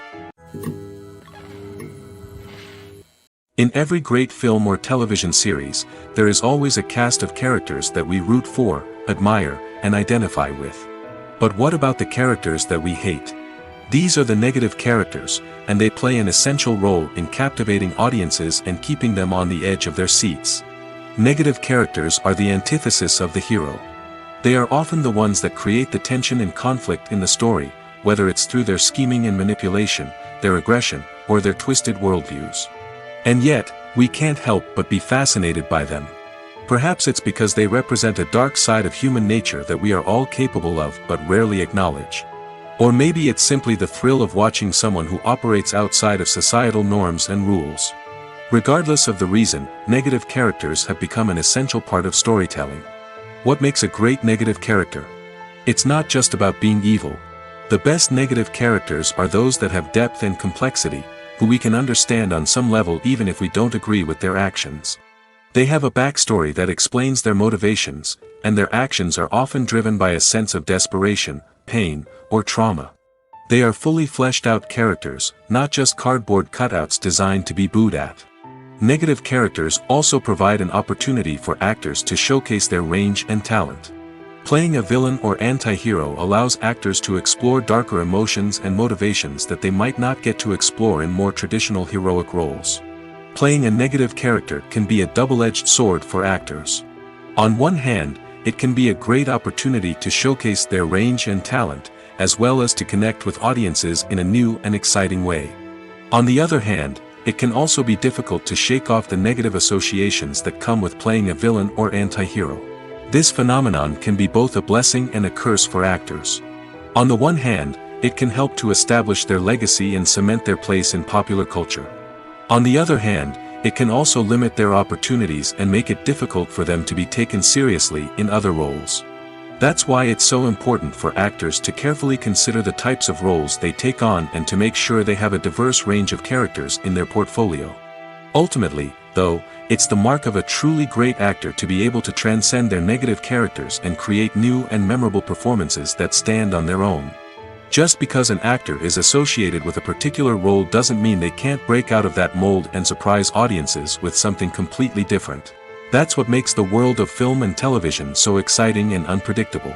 S1: In every great film or television series, there is always a cast of characters that we root for, admire, and identify with. But what about the characters that we hate? These are the negative characters, and they play an essential role in captivating audiences and keeping them on the edge of their seats. Negative characters are the antithesis of the hero. They are often the ones that create the tension and conflict in the story, whether it's through their scheming and manipulation, their aggression, or their twisted worldviews. And yet, we can't help but be fascinated by them. Perhaps it's because they represent a dark side of human nature that we are all capable of but rarely acknowledge. Or maybe it's simply the thrill of watching someone who operates outside of societal norms and rules. Regardless of the reason, negative characters have become an essential part of storytelling. What makes a great negative character? It's not just about being evil. The best negative characters are those that have depth and complexity, who we can understand on some level even if we don't agree with their actions. They have a backstory that explains their motivations, and their actions are often driven by a sense of desperation, pain, or trauma. They are fully fleshed out characters, not just cardboard cutouts designed to be booed at. Negative characters also provide an opportunity for actors to showcase their range and talent. Playing a villain or anti-hero allows actors to explore darker emotions and motivations that they might not get to explore in more traditional heroic roles. Playing a negative character can be a double-edged sword for actors. On one hand, it can be a great opportunity to showcase their range and talent, as well as to connect with audiences in a new and exciting way. On the other hand, it can also be difficult to shake off the negative associations that come with playing a villain or anti-hero. This phenomenon can be both a blessing and a curse for actors. On the one hand, it can help to establish their legacy and cement their place in popular culture. On the other hand, it can also limit their opportunities and make it difficult for them to be taken seriously in other roles. That's why it's so important for actors to carefully consider the types of roles they take on and to make sure they have a diverse range of characters in their portfolio. Ultimately, though, it's the mark of a truly great actor to be able to transcend their negative characters and create new and memorable performances that stand on their own. Just because an actor is associated with a particular role doesn't mean they can't break out of that mold and surprise audiences with something completely different. That's what makes the world of film and television so exciting and unpredictable.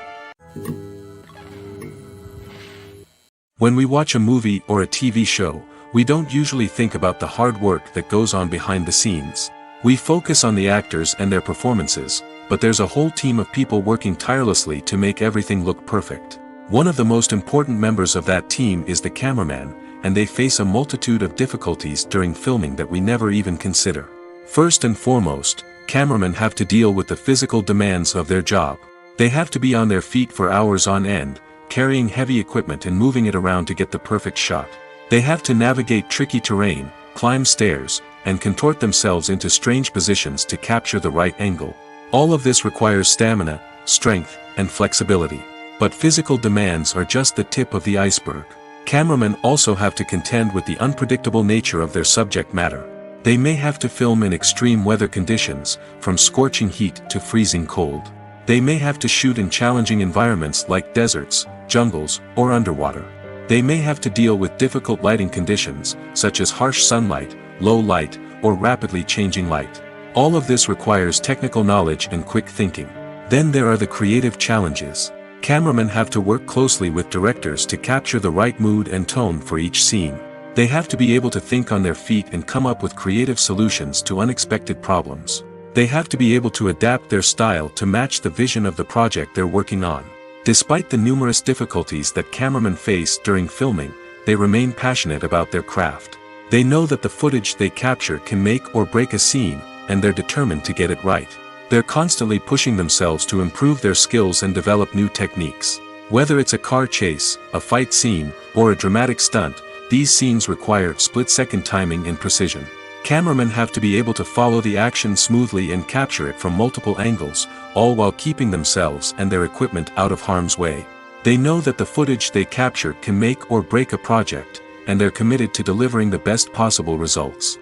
S1: When we watch a movie or a TV show, we don't usually think about the hard work that goes on behind the scenes. We focus on the actors and their performances, but there's a whole team of people working tirelessly to make everything look perfect. One of the most important members of that team is the cameraman, and they face a multitude of difficulties during filming that we never even consider. First and foremost, cameramen have to deal with the physical demands of their job. They have to be on their feet for hours on end, carrying heavy equipment and moving it around to get the perfect shot. They have to navigate tricky terrain, climb stairs, and contort themselves into strange positions to capture the right angle. All of this requires stamina, strength, and flexibility. But physical demands are just the tip of the iceberg. Cameramen also have to contend with the unpredictable nature of their subject matter. They may have to film in extreme weather conditions, from scorching heat to freezing cold. They may have to shoot in challenging environments like deserts, jungles, or underwater. They may have to deal with difficult lighting conditions, such as harsh sunlight, low light, or rapidly changing light. All of this requires technical knowledge and quick thinking. Then there are the creative challenges. Cameramen have to work closely with directors to capture the right mood and tone for each scene. They have to be able to think on their feet and come up with creative solutions to unexpected problems. They have to be able to adapt their style to match the vision of the project they're working on. Despite the numerous difficulties that cameramen face during filming, they remain passionate about their craft. They know that the footage they capture can make or break a scene, and they're determined to get it right. They're constantly pushing themselves to improve their skills and develop new techniques. Whether it's a car chase, a fight scene, or a dramatic stunt, these scenes require split-second timing and precision. Cameramen have to be able to follow the action smoothly and capture it from multiple angles, all while keeping themselves and their equipment out of harm's way. They know that the footage they capture can make or break a project, and they're committed to delivering the best possible results.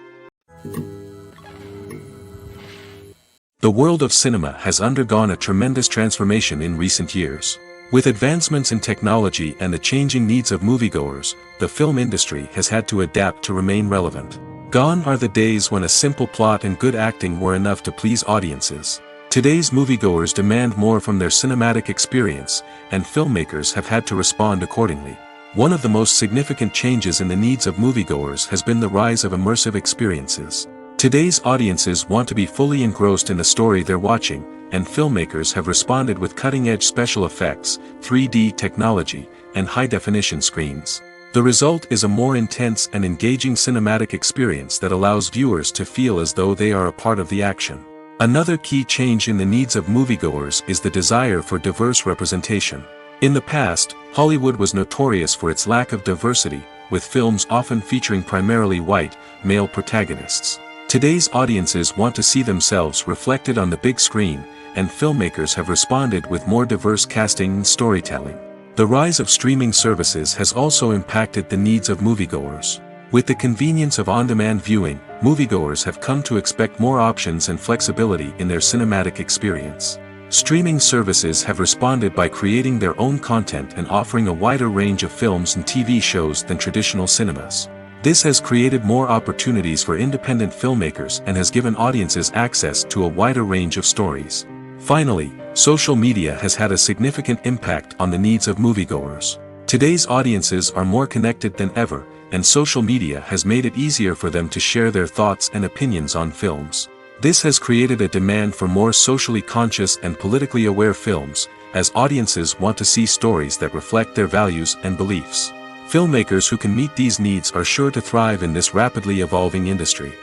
S1: The world of cinema has undergone a tremendous transformation in recent years. With advancements in technology and the changing needs of moviegoers, the film industry has had to adapt to remain relevant. Gone are the days when a simple plot and good acting were enough to please audiences. Today's moviegoers demand more from their cinematic experience, and filmmakers have had to respond accordingly. One of the most significant changes in the needs of moviegoers has been the rise of immersive experiences. Today's audiences want to be fully engrossed in the story they're watching, and filmmakers have responded with cutting-edge special effects, 3D technology, and high-definition screens. The result is a more intense and engaging cinematic experience that allows viewers to feel as though they are a part of the action. Another key change in the needs of moviegoers is the desire for diverse representation. In the past, Hollywood was notorious for its lack of diversity, with films often featuring primarily white, male protagonists. Today's audiences want to see themselves reflected on the big screen, and filmmakers have responded with more diverse casting and storytelling. The rise of streaming services has also impacted the needs of moviegoers. With the convenience of on-demand viewing, moviegoers have come to expect more options and flexibility in their cinematic experience. Streaming services have responded by creating their own content and offering a wider range of films and TV shows than traditional cinemas. This has created more opportunities for independent filmmakers and has given audiences access to a wider range of stories. Finally, social media has had a significant impact on the needs of moviegoers. Today's audiences are more connected than ever, and social media has made it easier for them to share their thoughts and opinions on films. This has created a demand for more socially conscious and politically aware films, as audiences want to see stories that reflect their values and beliefs. Filmmakers who can meet these needs are sure to thrive in this rapidly evolving industry.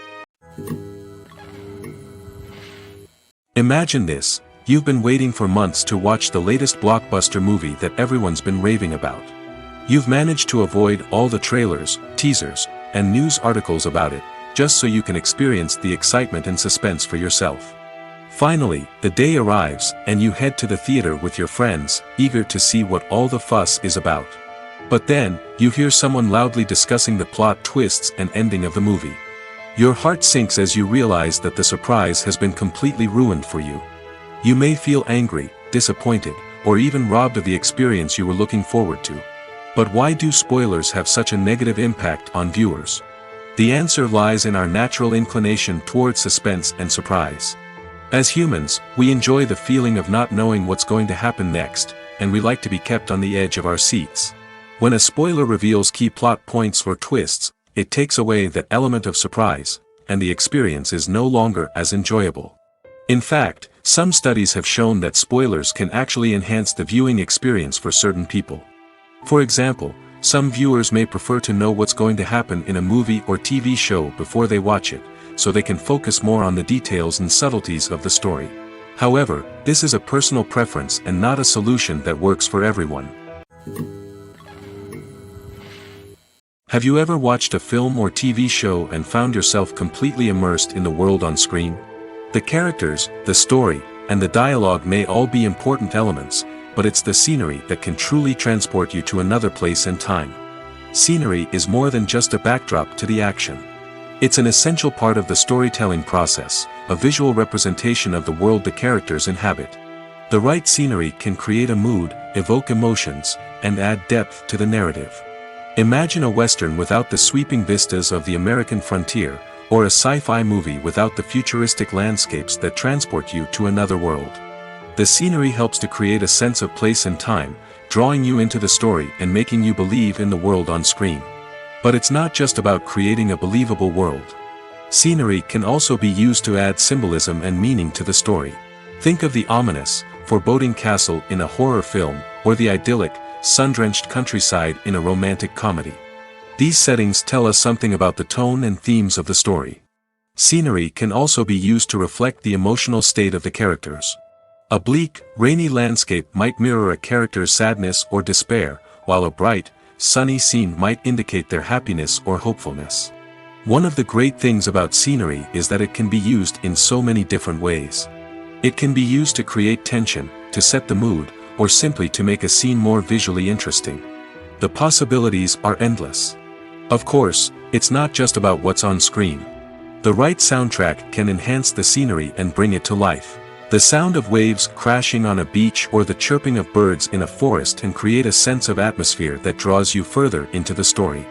S1: Imagine this: you've been waiting for months to watch the latest blockbuster movie that everyone's been raving about. You've managed to avoid all the trailers, teasers, and news articles about it, just so you can experience the excitement and suspense for yourself. Finally, the day arrives, and you head to the theater with your friends, eager to see what all the fuss is about. But then, you hear someone loudly discussing the plot twists and ending of the movie. Your heart sinks as you realize that the surprise has been completely ruined for you. You may feel angry, disappointed, or even robbed of the experience you were looking forward to. But why do spoilers have such a negative impact on viewers? The answer lies in our natural inclination towards suspense and surprise. As humans, we enjoy the feeling of not knowing what's going to happen next, and we like to be kept on the edge of our seats. When a spoiler reveals key plot points or twists, it takes away that element of surprise, and the experience is no longer as enjoyable. In fact, some studies have shown that spoilers can actually enhance the viewing experience for certain people. For example, some viewers may prefer to know what's going to happen in a movie or TV show before they watch it, so they can focus more on the details and subtleties of the story. However, this is a personal preference and not a solution that works for everyone. Have you ever watched a film or TV show and found yourself completely immersed in the world on screen? The characters, the story, and the dialogue may all be important elements, but it's the scenery that can truly transport you to another place and time. Scenery is more than just a backdrop to the action. It's an essential part of the storytelling process, a visual representation of the world the characters inhabit. The right scenery can create a mood, evoke emotions, and add depth to the narrative. Imagine a Western without the sweeping vistas of the American frontier, or a sci-fi movie without the futuristic landscapes that transport you to another world. The scenery helps to create a sense of place and time, drawing you into the story and making you believe in the world on screen. But it's not just about creating a believable world. Scenery can also be used to add symbolism and meaning to the story. Think of the ominous, foreboding castle in a horror film, or the idyllic, sun-drenched countryside in a romantic comedy. These settings tell us something about the tone and themes of the story. Scenery can also be used to reflect the emotional state of the characters. A bleak, rainy landscape might mirror a character's sadness or despair, while a bright, sunny scene might indicate their happiness or hopefulness. One of the great things about scenery is that it can be used in so many different ways. It can be used to create tension, to set the mood, or simply to make a scene more visually interesting. The possibilities are endless. Of course, it's not just about what's on screen. The right soundtrack can enhance the scenery and bring it to life. The sound of waves crashing on a beach or the chirping of birds in a forest can create a sense of atmosphere that draws you further into the story.